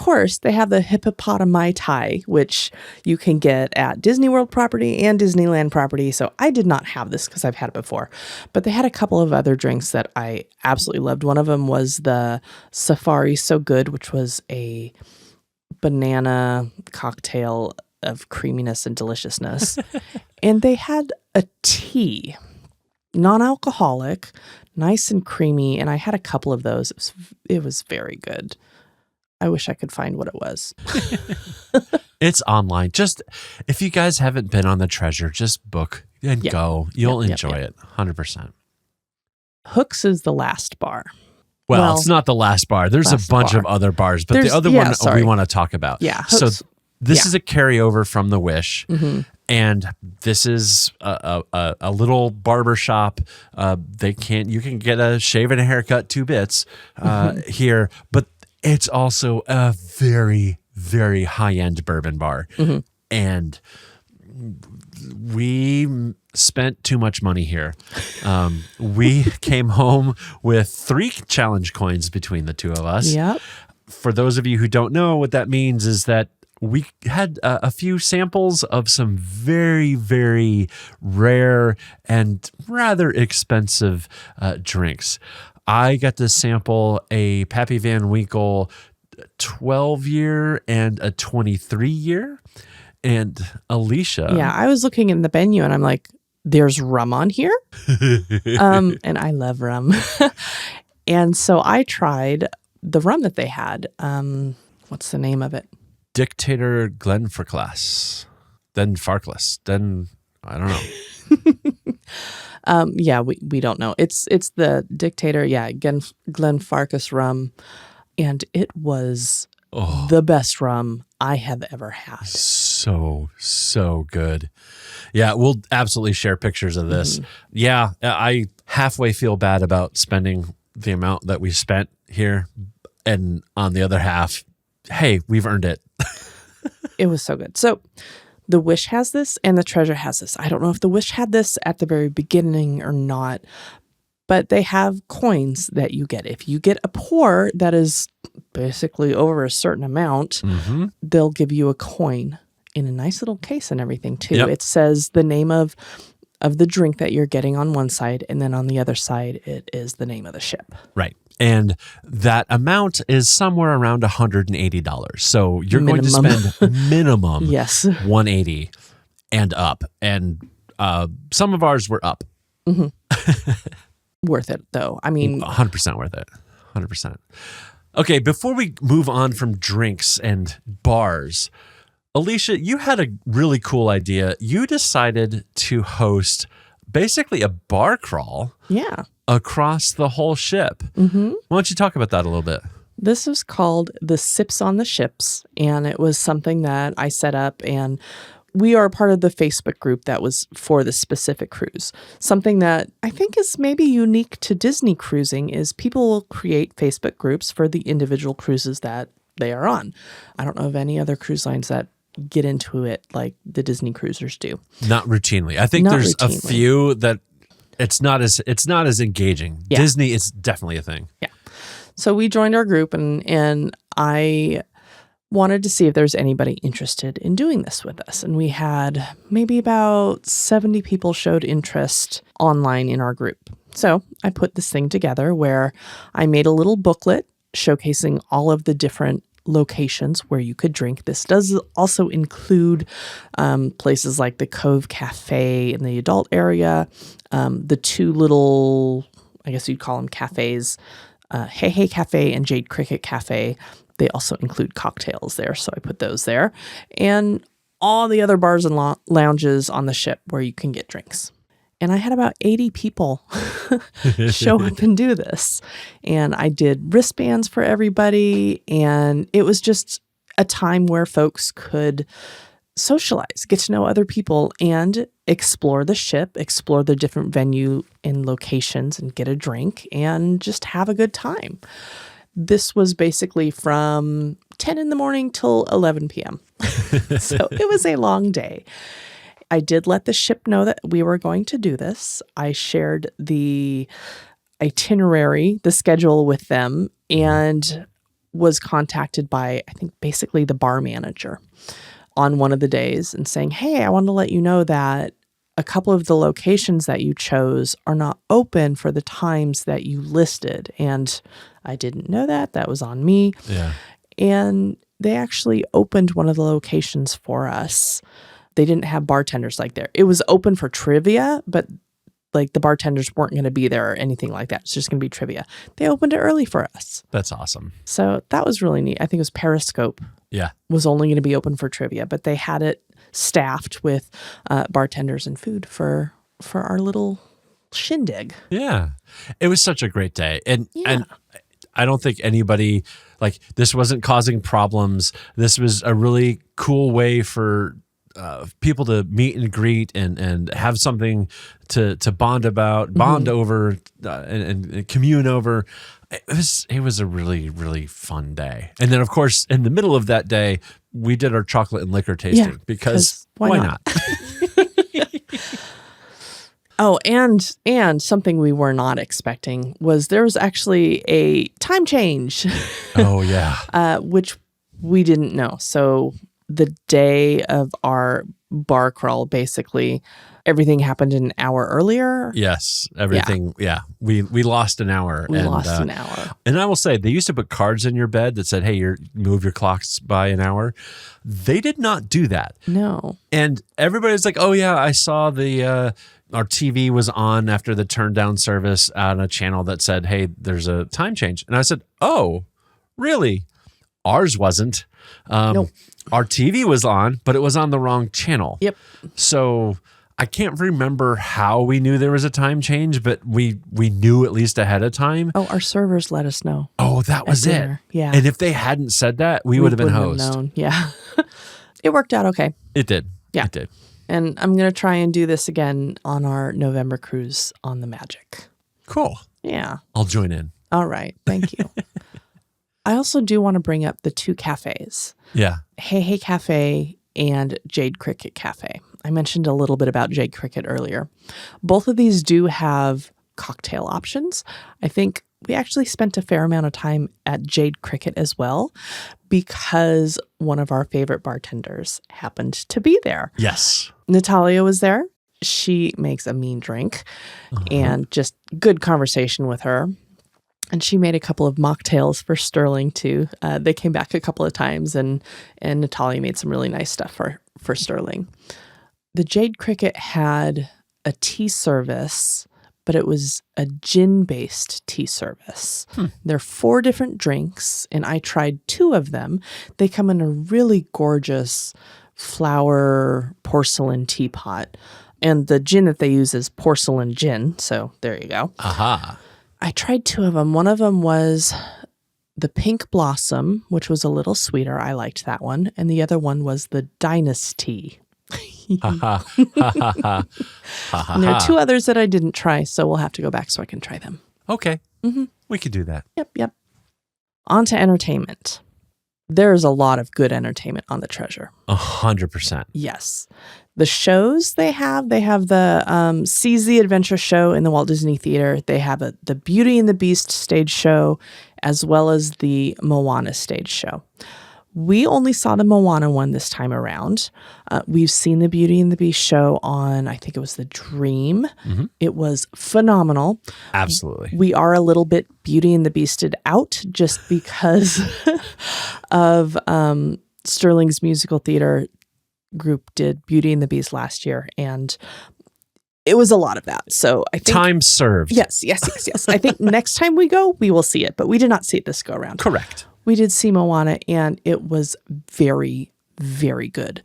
hippopotami Thai, which you can get at Disney World property and Disneyland property. So I did not have this because I've had it before. But they had a couple of other drinks that I absolutely loved. One of them was the Safari So Good, which was a banana cocktail of creaminess and deliciousness. And they had a tea, non-alcoholic, nice and creamy, and I had a couple of those. It was very good. I wish I could find what it was. It's online. Just if you guys haven't been on the Treasure, just book and go. You'll enjoy it 100%. Hooks is the last bar. Well, it's not the last bar. There's a bunch of other bars, but the other one we want to talk about. Yeah. So this is a carryover from the Wish. And this is a little barber shop. You can get a shave and a haircut, 2 bits here, but it's also a very, very high-end bourbon bar. And we spent too much money here. We came home with 3 challenge coins between the 2 of us. Yep. For those of you who don't know, what that means is that we had a few samples of some very, very rare and rather expensive drinks. I got to sample a Pappy Van Winkle 12-year and a 23-year. And Alicia. Yeah, I was looking in the menu and I'm like, there's rum on here? And I love rum. And so I tried the rum that they had. What's the name of it? Dictator Glenfarclas. I don't know. Yeah, we don't know. It's the Dictator, Glenfarclas rum. And it was the best rum I have ever had. So good. Yeah, we'll absolutely share pictures of this. Yeah, I halfway feel bad about spending the amount that we spent here. And on the other half, hey, we've earned it. It was so good. So the Wish has this and the Treasure has this. I don't know if the Wish had this at the very beginning or not, but they have coins that you get. If you get a pour that is basically over a certain amount, they'll give you a coin in a nice little case and everything too. Yep. It says the name of the drink that you're getting on one side, and then on the other side, it is the name of the ship. Right. And that amount is somewhere around $180. So you're going to spend minimum yes, $180 and up. And some of ours were up. Worth it though. I mean, 100% worth it. 100%. Okay, before we move on from drinks and bars, Alicia, you had a really cool idea. You decided to host basically a bar crawl across the whole ship. Why don't you talk about that a little bit? This was called the Sips on the Ships, and it was something that I set up, and we are part of the Facebook group that was for the specific cruise. Something that I think is maybe unique to Disney cruising is people will create Facebook groups for the individual cruises that they are on. I don't know of any other cruise lines that get into it like the Disney cruisers do. Not routinely. I think there's a few that it's not as engaging. Yeah. Disney is definitely a thing. Yeah. So we joined our group and I wanted to see if there's anybody interested in doing this with us. And we had maybe about 70 people showed interest online in our group. So I put this thing together where I made a little booklet showcasing all of the different locations where you could drink. This does also include places like the Cove Cafe in the adult area, the 2 little, I guess you'd call them cafes, Hey Hey Cafe and Jade Cricket Cafe. They also include cocktails there, so I put those there. And all the other bars and lounges on the ship where you can get drinks. And I had about 80 people show up and do this. And I did wristbands for everybody. And it was just a time where folks could socialize, get to know other people, and explore the ship, explore the different venue and locations, and get a drink, and just have a good time. This was basically from 10 in the morning till 11 p.m. So it was a long day. I did let the ship know that we were going to do this. I shared the itinerary, the schedule with them, and was contacted by, I think, basically the bar manager on one of the days and saying, hey, I wanted to let you know that a couple of the locations that you chose are not open for the times that you listed. And I didn't know that. That was on me. Yeah. And they actually opened one of the locations for us. They didn't have bartenders like there. It was open for trivia, but like the bartenders weren't going to be there or anything like that. It's just going to be trivia. They opened it early for us. That's awesome. So that was really neat. I think it was Periscope Yeah. was only going to be open for trivia, but they had it staffed with bartenders and food for our little shindig. Yeah. It was such a great day. And Yeah. I don't think anybody, like, this wasn't causing problems. This was a really cool way for people to meet and greet and have something to bond about, bond over, and commune over. It was a really, really fun day. And then, of course, in the middle of that day, we did our chocolate and liquor tasting because why not? Oh, and something we were not expecting was there was actually a time change. Oh, yeah. Which we didn't know. So the day of our bar crawl, basically, everything happened an hour earlier. Yes, everything. Yeah, we lost an hour. We lost an hour. And I will say, they used to put cards in your bed that said, "Hey, move your clocks by an hour." They did not do that. No. And everybody's like, "Oh yeah, I saw the." Our TV was on after the turn down service on a channel that said, "Hey, there's a time change." And I said, "Oh, really?" Ours wasn't. Nope. Our TV was on, but it was on the wrong channel. Yep. So I can't remember how we knew there was a time change, but we knew at least ahead of time. Oh, our servers let us know. Oh, that was it. dinner. Yeah. And if they hadn't said that, we would have been wouldn't hosed. known. Yeah. It worked out okay. It did. Yeah. It did. And I'm going to try and do this again on our November cruise on the Magic. Cool. Yeah. I'll join in. All right. Thank you. I also do want to bring up the two cafes, Yeah. Hey Hey Cafe and Jade Cricket Cafe. I mentioned a little bit about Jade Cricket earlier. Both of these do have cocktail options. I think we actually spent a fair amount of time at Jade Cricket as well because one of our favorite bartenders happened to be there. Yes. Natalia was there. She makes a mean drink and just good conversation with her. And she made a couple of mocktails for Sterling too. They came back a couple of times and Natalia made some really nice stuff for Sterling. The Jade Cricket had a tea service, but it was a gin-based tea service. There are 4 different drinks, and I tried 2 of them. They come in a really gorgeous flower porcelain teapot. And the gin that they use is porcelain gin, so there you go. Aha. I tried 2 of them. One of them was the Pink Blossom, which was a little sweeter. I liked that one. And the other one was the Dynasty. Ha ha. Ha ha ha. Ha And there are ha. 2 others that I didn't try, so we'll have to go back so I can try them. Okay. We could do that. Yep. On to entertainment. There's a lot of good entertainment on the Treasure. 100%. Yes. The shows they have the Seize the Adventure show in the Walt Disney Theater. They have the Beauty and the Beast stage show, as well as the Moana stage show. We only saw the Moana one this time around. We've seen the Beauty and the Beast show on, I think it was the Dream. It was phenomenal. Absolutely. We are a little bit Beauty and the Beasted out just because of Sterling's musical theater group did Beauty and the Beast last year, and it was a lot of that. So I think Time served. Yes. I think next time we go, we will see it, but we did not see it this go around. Correct. We did see Moana, and it was very, very good.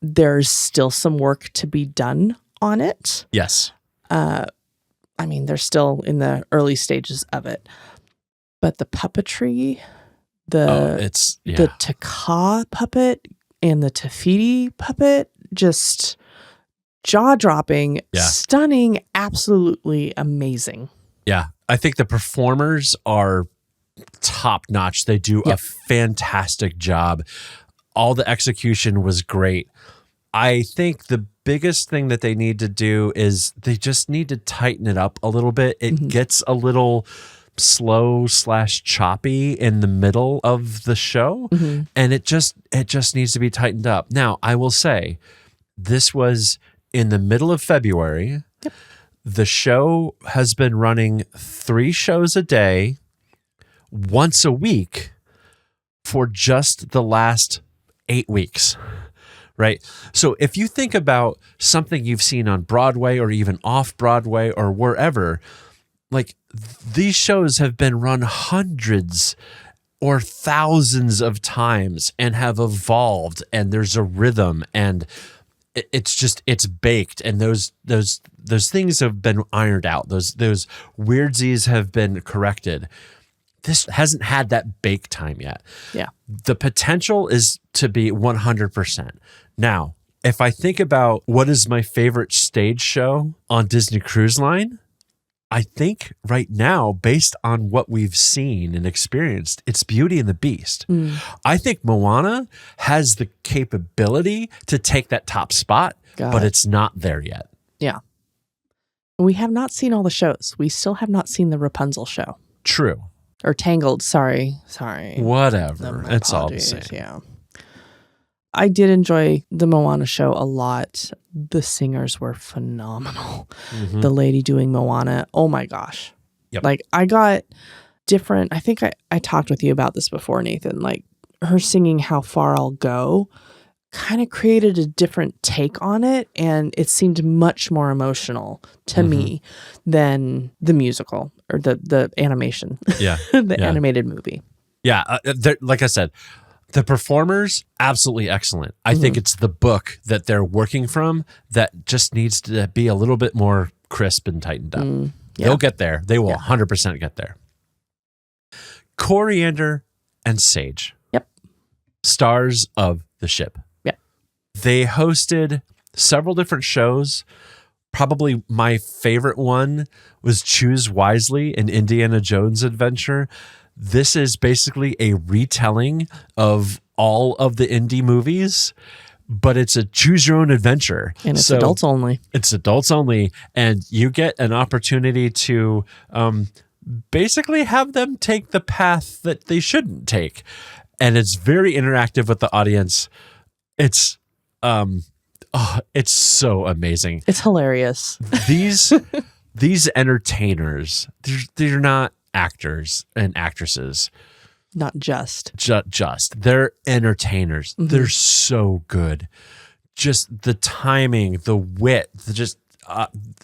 There's still some work to be done on it. Yes. I mean, they're still in the early stages of it. But the puppetry, the Taka puppet and the Tafiti puppet, just jaw-dropping, stunning, absolutely amazing. Yeah. I think the performers are top notch. They do a fantastic job. All the execution was great. I think the biggest thing that they need to do is they just need to tighten it up a little bit. It gets a little slow/choppy in the middle of the show, and it just needs to be tightened up. Now, I will say, this was in the middle of February. The show has been running 3 shows a day, once a week, for just the last 8 weeks. Right? So if you think about something you've seen on Broadway or even off Broadway or wherever, like, these shows have been run hundreds or thousands of times and have evolved, and there's a rhythm, and it's baked, and those things have been ironed out. Those weirdsies have been corrected. This hasn't had that bake time yet. Yeah. The potential is to be 100%. Now, if I think about what is my favorite stage show on Disney Cruise Line, I think right now, based on what we've seen and experienced, it's Beauty and the Beast. I think Moana has the capability to take that top spot, but it's not there yet. Yeah. We have not seen all the shows. We still have not seen the Rapunzel show. True. Or Tangled, sorry. Whatever. It's all the same. Yeah. I did enjoy the Moana show a lot. The singers were phenomenal. The lady doing Moana, oh my gosh. Yep. Like, I got different, I think I talked with you about this before, Nathan. Like, her singing How Far I'll Go kind of created a different take on it, and it seemed much more emotional to me than the musical or the animation. Yeah. The animated movie. Yeah. Like I said, the performers, absolutely excellent. I think it's the book that they're working from that just needs to be a little bit more crisp and tightened up. Yeah. They'll get there. They will 100% get there. Coriander and Sage. Yep. Stars of the ship. Yep. They hosted several different shows. Probably my favorite one was Choose Wisely, an Indiana Jones adventure. This is basically a retelling of all of the indie movies, but it's a choose your own adventure. And it's adults only. It's adults only. And you get an opportunity to basically have them take the path that they shouldn't take. And it's very interactive with the audience. It's so amazing. It's hilarious. These entertainers, they're not actors and actresses. Not just. Just. They're entertainers. They're so good. Just the timing, the wit,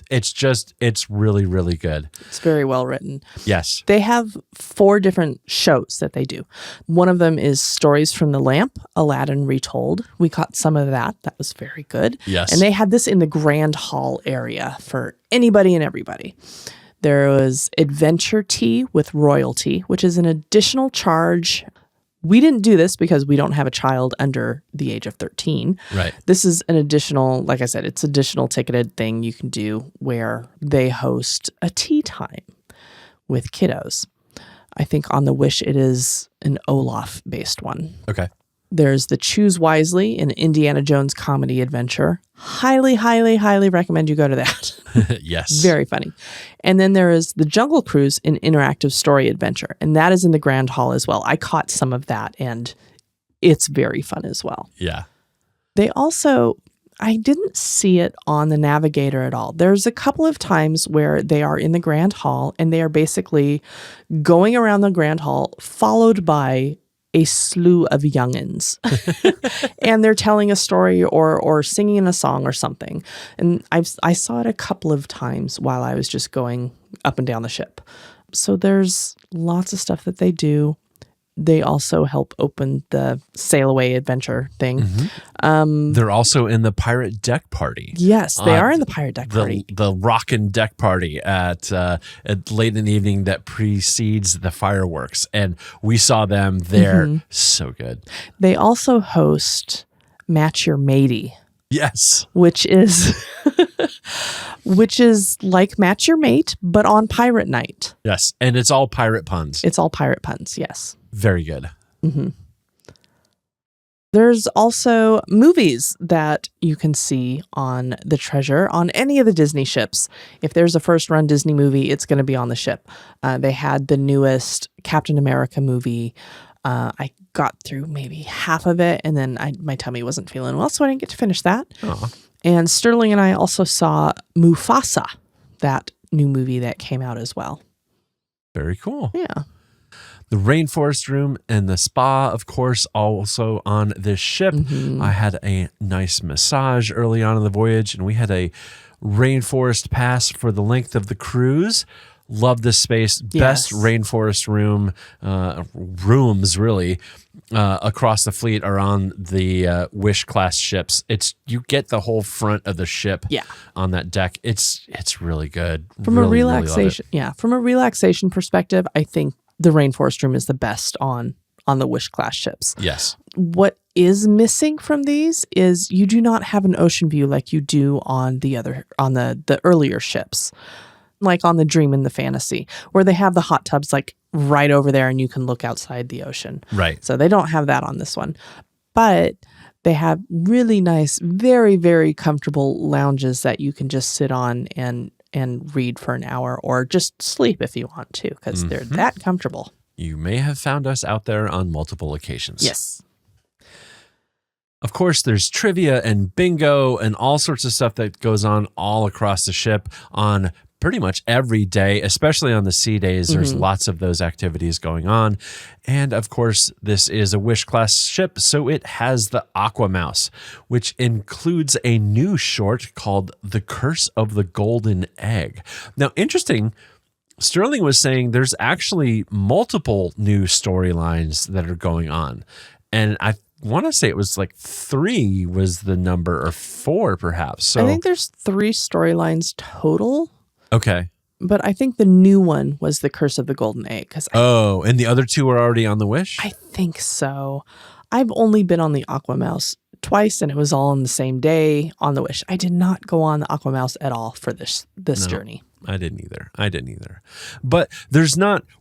it's really, really good. It's very well written. Yes. They have 4 different shows that they do. One of them is Stories from the Lamp, Aladdin Retold. We caught some of that. That was very good. Yes. And they had this in the Grand Hall area for anybody and everybody. There was Adventure Tea with Royalty, which is an additional charge. We didn't do this because we don't have a child under the age of 13. Right. This is an additional, like I said, it's additional ticketed thing you can do where they host a tea time with kiddos. I think on the Wish it is an Olaf-based one. Okay. There's the Choose Wisely, an Indiana Jones comedy adventure. Highly, highly, highly recommend you go to that. Yes. Very funny. And then there is the Jungle Cruise, an interactive story adventure. And that is in the Grand Hall as well. I caught some of that, and it's very fun as well. Yeah. They also, I didn't see it on the Navigator at all. There's a couple of times where they are in the Grand Hall, and they are basically going around the Grand Hall, followed by a slew of youngins. And they're telling a story or singing a song or something. And I saw it a couple of times while I was just going up and down the ship. So there's lots of stuff that they do. They also help open the sail away adventure thing. They're also in the pirate deck party. Yes, they are in the pirate deck party. The rockin' deck party at late in the evening that precedes the fireworks, and we saw them there. So good. They also host Match Your Matey. Yes, which is like Match Your Mate, but on pirate night. Yes, and it's all pirate puns. It's all pirate puns. Yes. Very good. There's also movies that you can see on the Treasure on any of the Disney ships. If there's a first run Disney movie, it's going to be on the ship. They had the newest Captain America movie. I got through maybe half of it, and then my tummy wasn't feeling well, so I didn't get to finish that. And Sterling and I also saw Mufasa, that new movie that came out as well. Very cool. Yeah. The rainforest room and the spa, of course, also on this ship. I had a nice massage early on in the voyage, and we had a rainforest pass for the length of the cruise. Love this space. Best Yes. rainforest rooms really across the fleet are on the Wish class ships. You get the whole front of the ship on that deck. It's really good. From really, a relaxation, from a relaxation perspective, I think the rainforest room is the best on the Wish class ships. Yes. What is missing from these is you do not have an ocean view like you do on the earlier ships, like on the Dream and the Fantasy, where they have the hot tubs like right over there and you can look outside the ocean. Right. So they don't have that on this one, but they have really nice, very, very comfortable lounges that you can just sit on and read for an hour or just sleep if you want to, because they're that comfortable. You may have found us out there on multiple occasions. Yes. Of course, there's trivia and bingo and all sorts of stuff that goes on all across the ship on pretty much every day, especially on the sea days. There's lots of those activities going on. And of course, this is a Wish class ship, so it has the Aqua Mouse, which includes a new short called The Curse of the Golden Egg. Now, interesting, Sterling was saying there's actually multiple new storylines that are going on. And I want to say it was like 3 was the number, or 4 perhaps. So I think there's 3 storylines total. Okay. But I think the new one was The Curse of the Golden Egg. And the other 2 are already on the Wish? I think so. I've only been on the Aqua Mouse twice, and it was all on the same day on the Wish. I did not go on the Aqua Mouse at all for this journey. I didn't either. But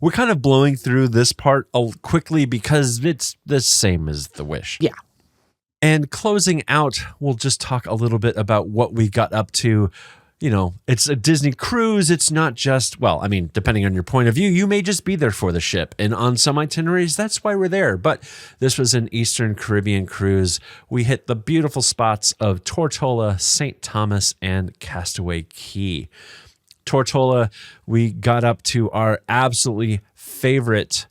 we're kind of blowing through this part quickly because it's the same as the Wish. Yeah. And closing out, we'll just talk a little bit about what we got up to. You know, it's a Disney cruise. It's not just, well, I mean, depending on your point of view, you may just be there for the ship. And on some itineraries, that's why we're there. But this was an Eastern Caribbean cruise. We hit the beautiful spots of Tortola, St. Thomas, and Castaway Cay. Tortola, we got up to our absolutely favorite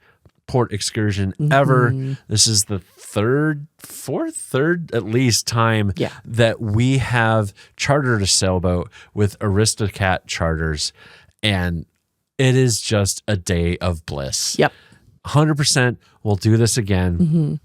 port excursion ever. This is the third at least time that we have chartered a sailboat with Aristocat Charters, and it is just a day of bliss. Yep. 100% we'll do this again.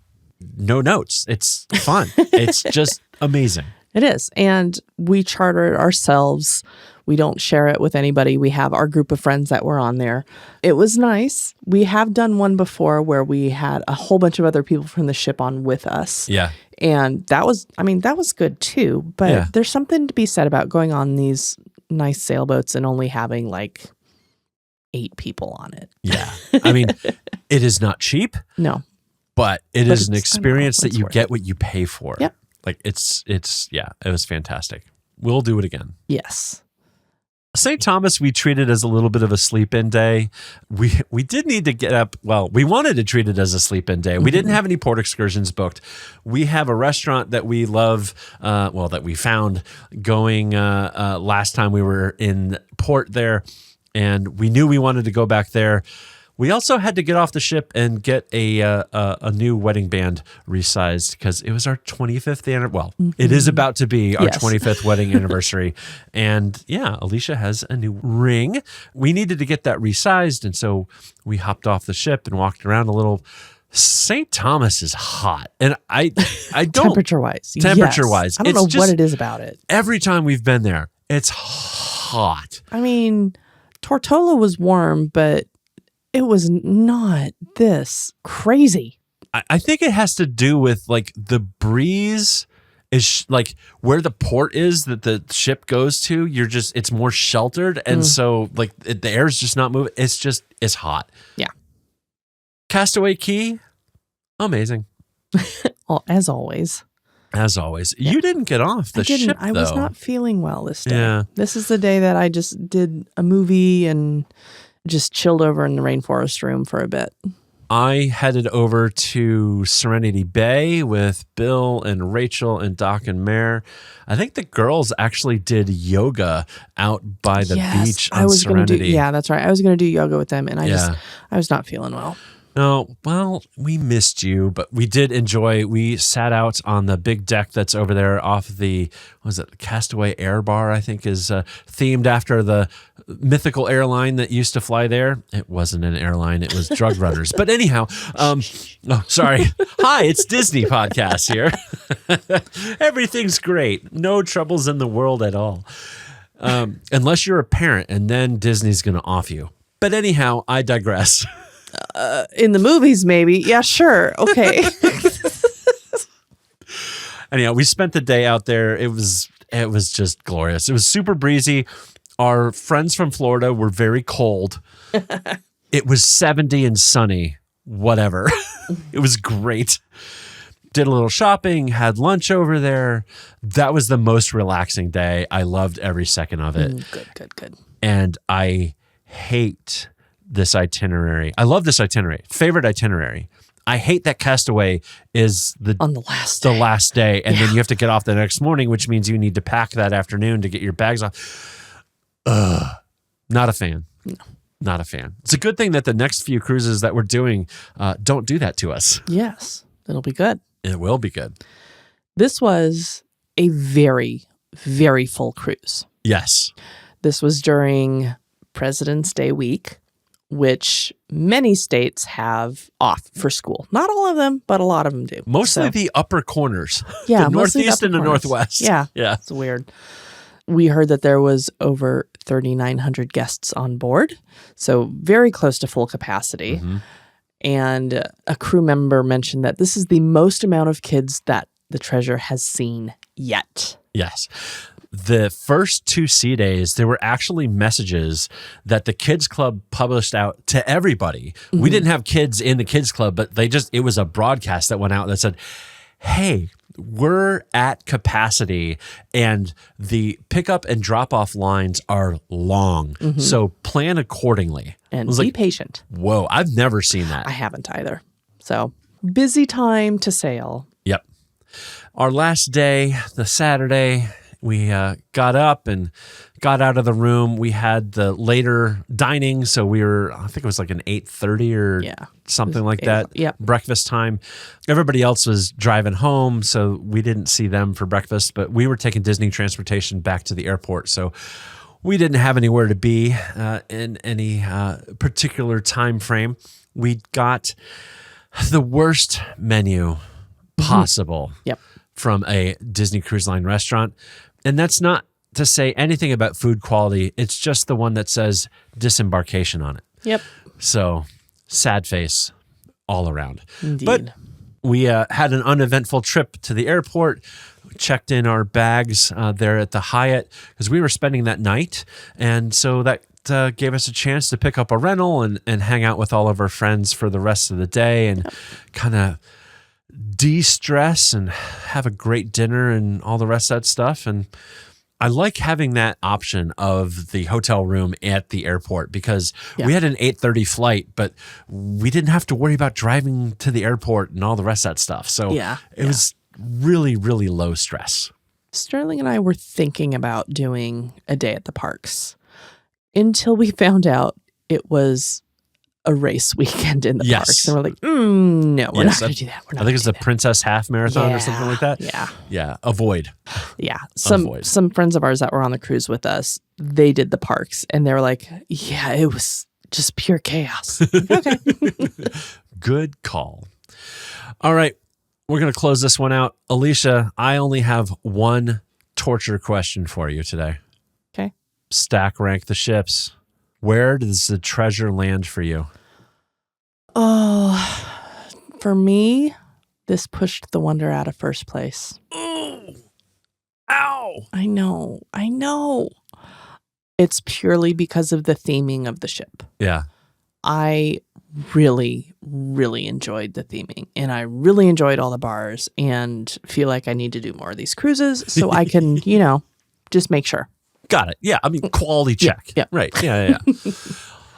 No notes. It's fun. It's just amazing. It is. And we charter it ourselves. We don't share it with anybody. We have our group of friends that were on there. It was nice. We have done one before where we had a whole bunch of other people from the ship on with us. Yeah. And that was good too. But there's something to be said about going on these nice sailboats and only having like 8 people on it. Yeah. I mean, it is not cheap. No. But it is an experience that you get what you pay for. Yep. Like it was fantastic. We'll do it again. Yes. St. Thomas, we treated as a little bit of a sleep-in day. We did need to get up. Well, we wanted to treat it as a sleep-in day. We didn't have any port excursions booked. We have a restaurant that we love, that we found going last time we were in port there, and we knew we wanted to go back there. We also had to get off the ship and get a new wedding band resized because it was our 25th anniversary. Well, it is about to be our 25th wedding anniversary. And yeah, Alicia has a new ring. We needed to get that resized. And so we hopped off the ship and walked around a little. St. Thomas is hot. And I don't... Temperature-wise. Temperature-wise. I don't know what it is about it. Every time we've been there, it's hot. I mean, Tortola was warm, but it was not this crazy. I think it has to do with like the breeze is like where the port is that the ship goes to. It's more sheltered. And so like the air's just not moving. It's hot. Yeah. Castaway Cay, amazing. Well, as always. As always. Yeah. You didn't get off the ship, though. I was not feeling well this day. Yeah. This is the day that I just did a movie and just chilled over in the rainforest room for a bit. I headed over to Serenity Bay with Bill and Rachel and Doc and Mare. I think the girls actually did yoga out by the beach on Serenity. Yeah, that's right. I was going to do yoga with them, and I was not feeling well. No, well, we missed you, but we did enjoy. We sat out on the big deck that's over there off the, what was it, Castaway Air Bar, I think is themed after the mythical airline that used to fly there. It wasn't an airline, it was Drug Runners. But anyhow, oh, sorry. Hi, it's Disney Podcast here. Everything's great. No troubles in the world at all. Unless you're a parent, and then Disney's going to off you. But anyhow, I digress. In the movies, maybe. Yeah, sure. Okay. Anyhow, we spent the day out there. It was just glorious. It was super breezy. Our friends from Florida were very cold. It was 70 and sunny. Whatever. It was great. Did a little shopping, had lunch over there. That was the most relaxing day. I loved every second of it. Good. And I hate this itinerary. I love this itinerary. Favorite itinerary. I hate that Castaway is on the last day, and then you have to get off the next morning, which means you need to pack that afternoon to get your bags off. Not a fan. No. Not a fan. It's a good thing that the next few cruises that we're doing don't do that to us. Yes, it'll be good. It will be good. This was a very, very full cruise. Yes. This was during President's Day week, which many states have off for school. Not all of them, but a lot of them do. Mostly the upper corners. Yeah, the Northeast and the corners. Northwest. Yeah. Yeah. It's weird. We heard that there was over 3,900 guests on board, so very close to full capacity. Mm-hmm. And a crew member mentioned that this is the most amount of kids that the Treasure has seen yet. Yes. The first 2 sea days, there were actually messages that the kids club published out to everybody. Mm-hmm. We didn't have kids in the kids club, but it was a broadcast that went out that said, hey, we're at capacity and the pickup and drop off lines are long. Mm-hmm. So plan accordingly. And be patient. Whoa, I've never seen that. I haven't either. So busy time to sail. Yep. Our last day, the Saturday, we got up and got out of the room. We had the later dining, so I think it was like an 8:30 or something like that. Yep. Breakfast time. Everybody else was driving home, so we didn't see them for breakfast, but we were taking Disney transportation back to the airport, so we didn't have anywhere to be in any particular time frame. We got the worst menu possible from a Disney Cruise Line restaurant. And that's not to say anything about food quality. It's just the one that says disembarkation on it. Yep. So sad face all around. Indeed. But we had an uneventful trip to the airport. We checked in our bags there at the Hyatt because we were spending that night. And so that gave us a chance to pick up a rental and hang out with all of our friends for the rest of the day and kind of de-stress and have a great dinner and all the rest of that stuff. And I like having that option of the hotel room at the airport because we had an 8:30 flight, but we didn't have to worry about driving to the airport and all the rest of that stuff. So it was really, really low stress. Sterling and I were thinking about doing a day at the parks until we found out it was a race weekend in the parks. And we're like, no, we're not going to do that. I think it's the Princess Half Marathon or something like that. Yeah. Yeah. Avoid. Yeah. Some friends of ours that were on the cruise with us, they did the parks and they were like, yeah, it was just pure chaos. Okay. Good call. All right. We're going to close this one out. Alicia, I only have one torture question for you today. Okay. Stack rank the ships. Where does the Treasure land for you? Oh, for me, this pushed the Wonder out of first place. Ooh. Ow. I know. It's purely because of the theming of the ship. Yeah. I really, really enjoyed the theming and I really enjoyed all the bars and feel like I need to do more of these cruises so I can, just make sure. Got it. Yeah. I mean, quality check. Yeah. Right. Yeah.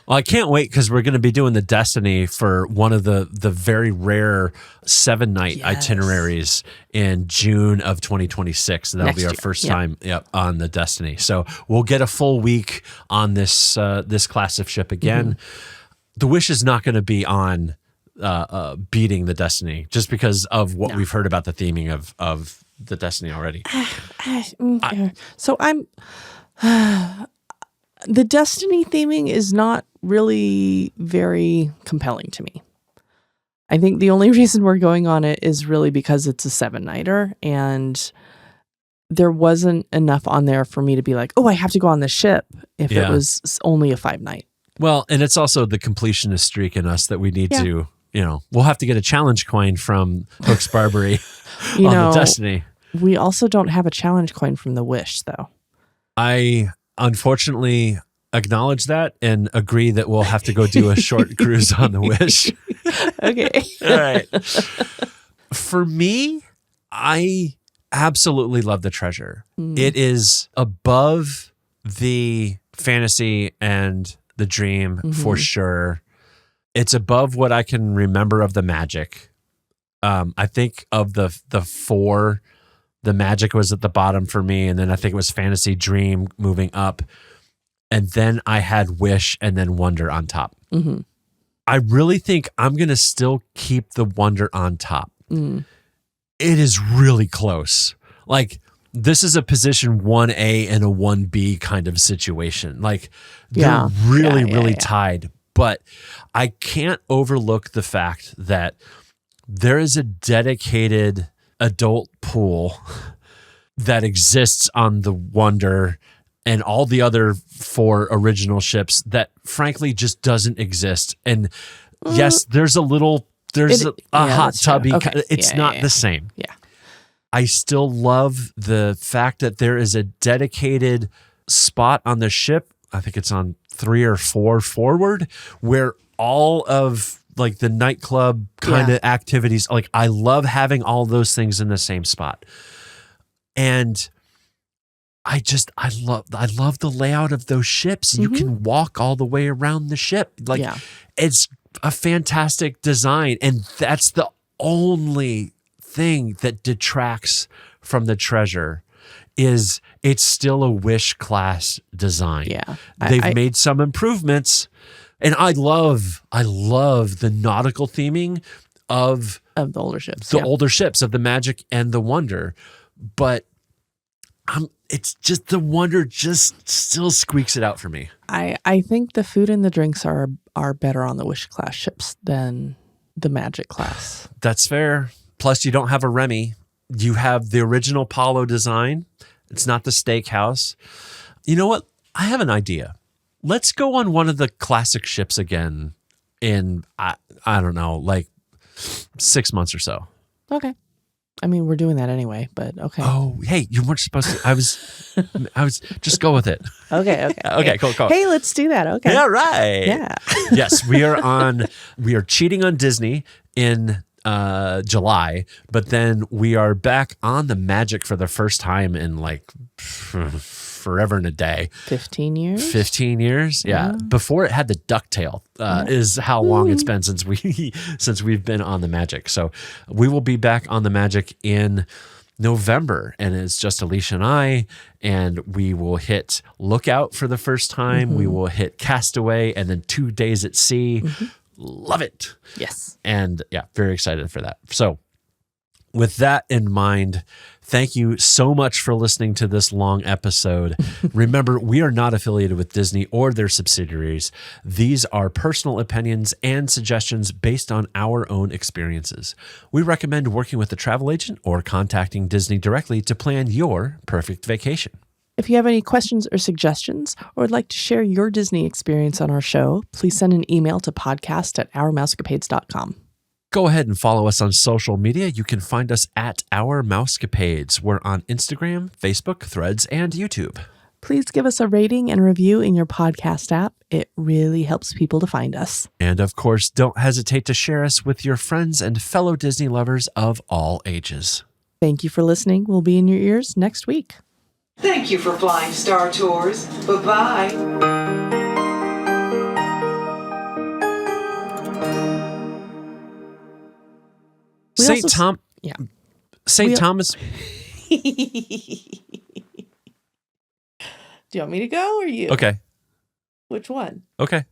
Well, I can't wait because we're going to be doing the Destiny for one of the very rare 7-night itineraries in June of 2026. And that'll be our first time on the Destiny. So we'll get a full week on this class of ship again. Mm-hmm. The Wish is not going to be on beating the Destiny just because of what we've heard about the theming of the Destiny already. So I'm the Destiny theming is not really very compelling to me. I think the only reason we're going on it is really because it's a 7-nighter, and there wasn't enough on there for me to be like, oh, I have to go on the ship if it was only a 5-night. Well, and it's also the completionist streak in us that we need to, we'll have to get a challenge coin from Hooks Barbary on the Destiny. We also don't have a challenge coin from the Wish, though. I unfortunately acknowledge that and agree that we'll have to go do a short cruise on the Wish. Okay. All right. For me, I absolutely love the treasure. It is above the fantasy and the dream for sure. It's above what I can remember of the magic. I think of the 4, the magic was at the bottom for me, and then I think it was fantasy, dream moving up, and then I had wish and then wonder on top. I really think I'm going to still keep the wonder on top. It is really close. Like, this is a position 1A and a 1B kind of situation. Like, they're really tied. But I can't overlook the fact that there is a dedicated adult pool that exists on the Wonder and all the other 4 original ships that frankly just doesn't exist. And yes, there's a hot tubby. Okay. It's not the same. Yeah. I still love the fact that there is a dedicated spot on the ship. I think it's on 3 or 4 forward, where all of like the nightclub kind of activities, like I love having all those things in the same spot. And I love the layout of those ships. You can walk all the way around the ship. Like it's a fantastic design. And that's the only thing that detracts from the treasure is it's still a Wish class design. Yeah. They've made some improvements, and I love the nautical theming of the older ships. The older ships of the Magic and the Wonder. But it's just the Wonder just still squeaks it out for me. I think the food and the drinks are better on the Wish class ships than the Magic class. That's fair. Plus, you don't have a Remy. You have the original Apollo design. It's not the steakhouse. You know what? I have an idea. Let's go on one of the classic ships again in, I don't know, like 6 months or so. Okay. I mean, we're doing that anyway, but okay. Oh, hey, you weren't supposed to. I was just go with it. Okay. Okay, cool. Hey, let's do that. Okay. Yeah, right. Yeah. Yes, we are cheating on Disney in July, but then we are back on the Magic for the first time in like forever and a day. 15 years? 15 years, yeah. Before it had the ducktail is how long it's been since we've been on the Magic. So we will be back on the Magic in November, and it's just Alicia and I, and we will hit Lookout for the first time. We will hit Castaway, and then 2 days at sea. Love it. Yes. And yeah, very excited for that. So with that in mind, thank you so much for listening to this long episode. Remember, we are not affiliated with Disney or their subsidiaries. These are personal opinions and suggestions based on our own experiences. We recommend working with a travel agent or contacting Disney directly to plan your perfect vacation. If you have any questions or suggestions, or would like to share your Disney experience on our show, please send an email to podcast@ourmousecapades.com. Go ahead and follow us on social media. You can find us at Our Mousecapades. We're on Instagram, Facebook, Threads, and YouTube. Please give us a rating and review in your podcast app. It really helps people to find us. And of course, don't hesitate to share us with your friends and fellow Disney lovers of all ages. Thank you for listening. We'll be in your ears next week. Thank you for flying Star Tours. Bye-bye. St. Thomas. Do you want me to go or you? Okay. Which one? Okay.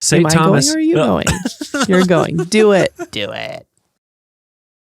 St. Am Thomas. I going or are you going? You're going. Do it. Do it.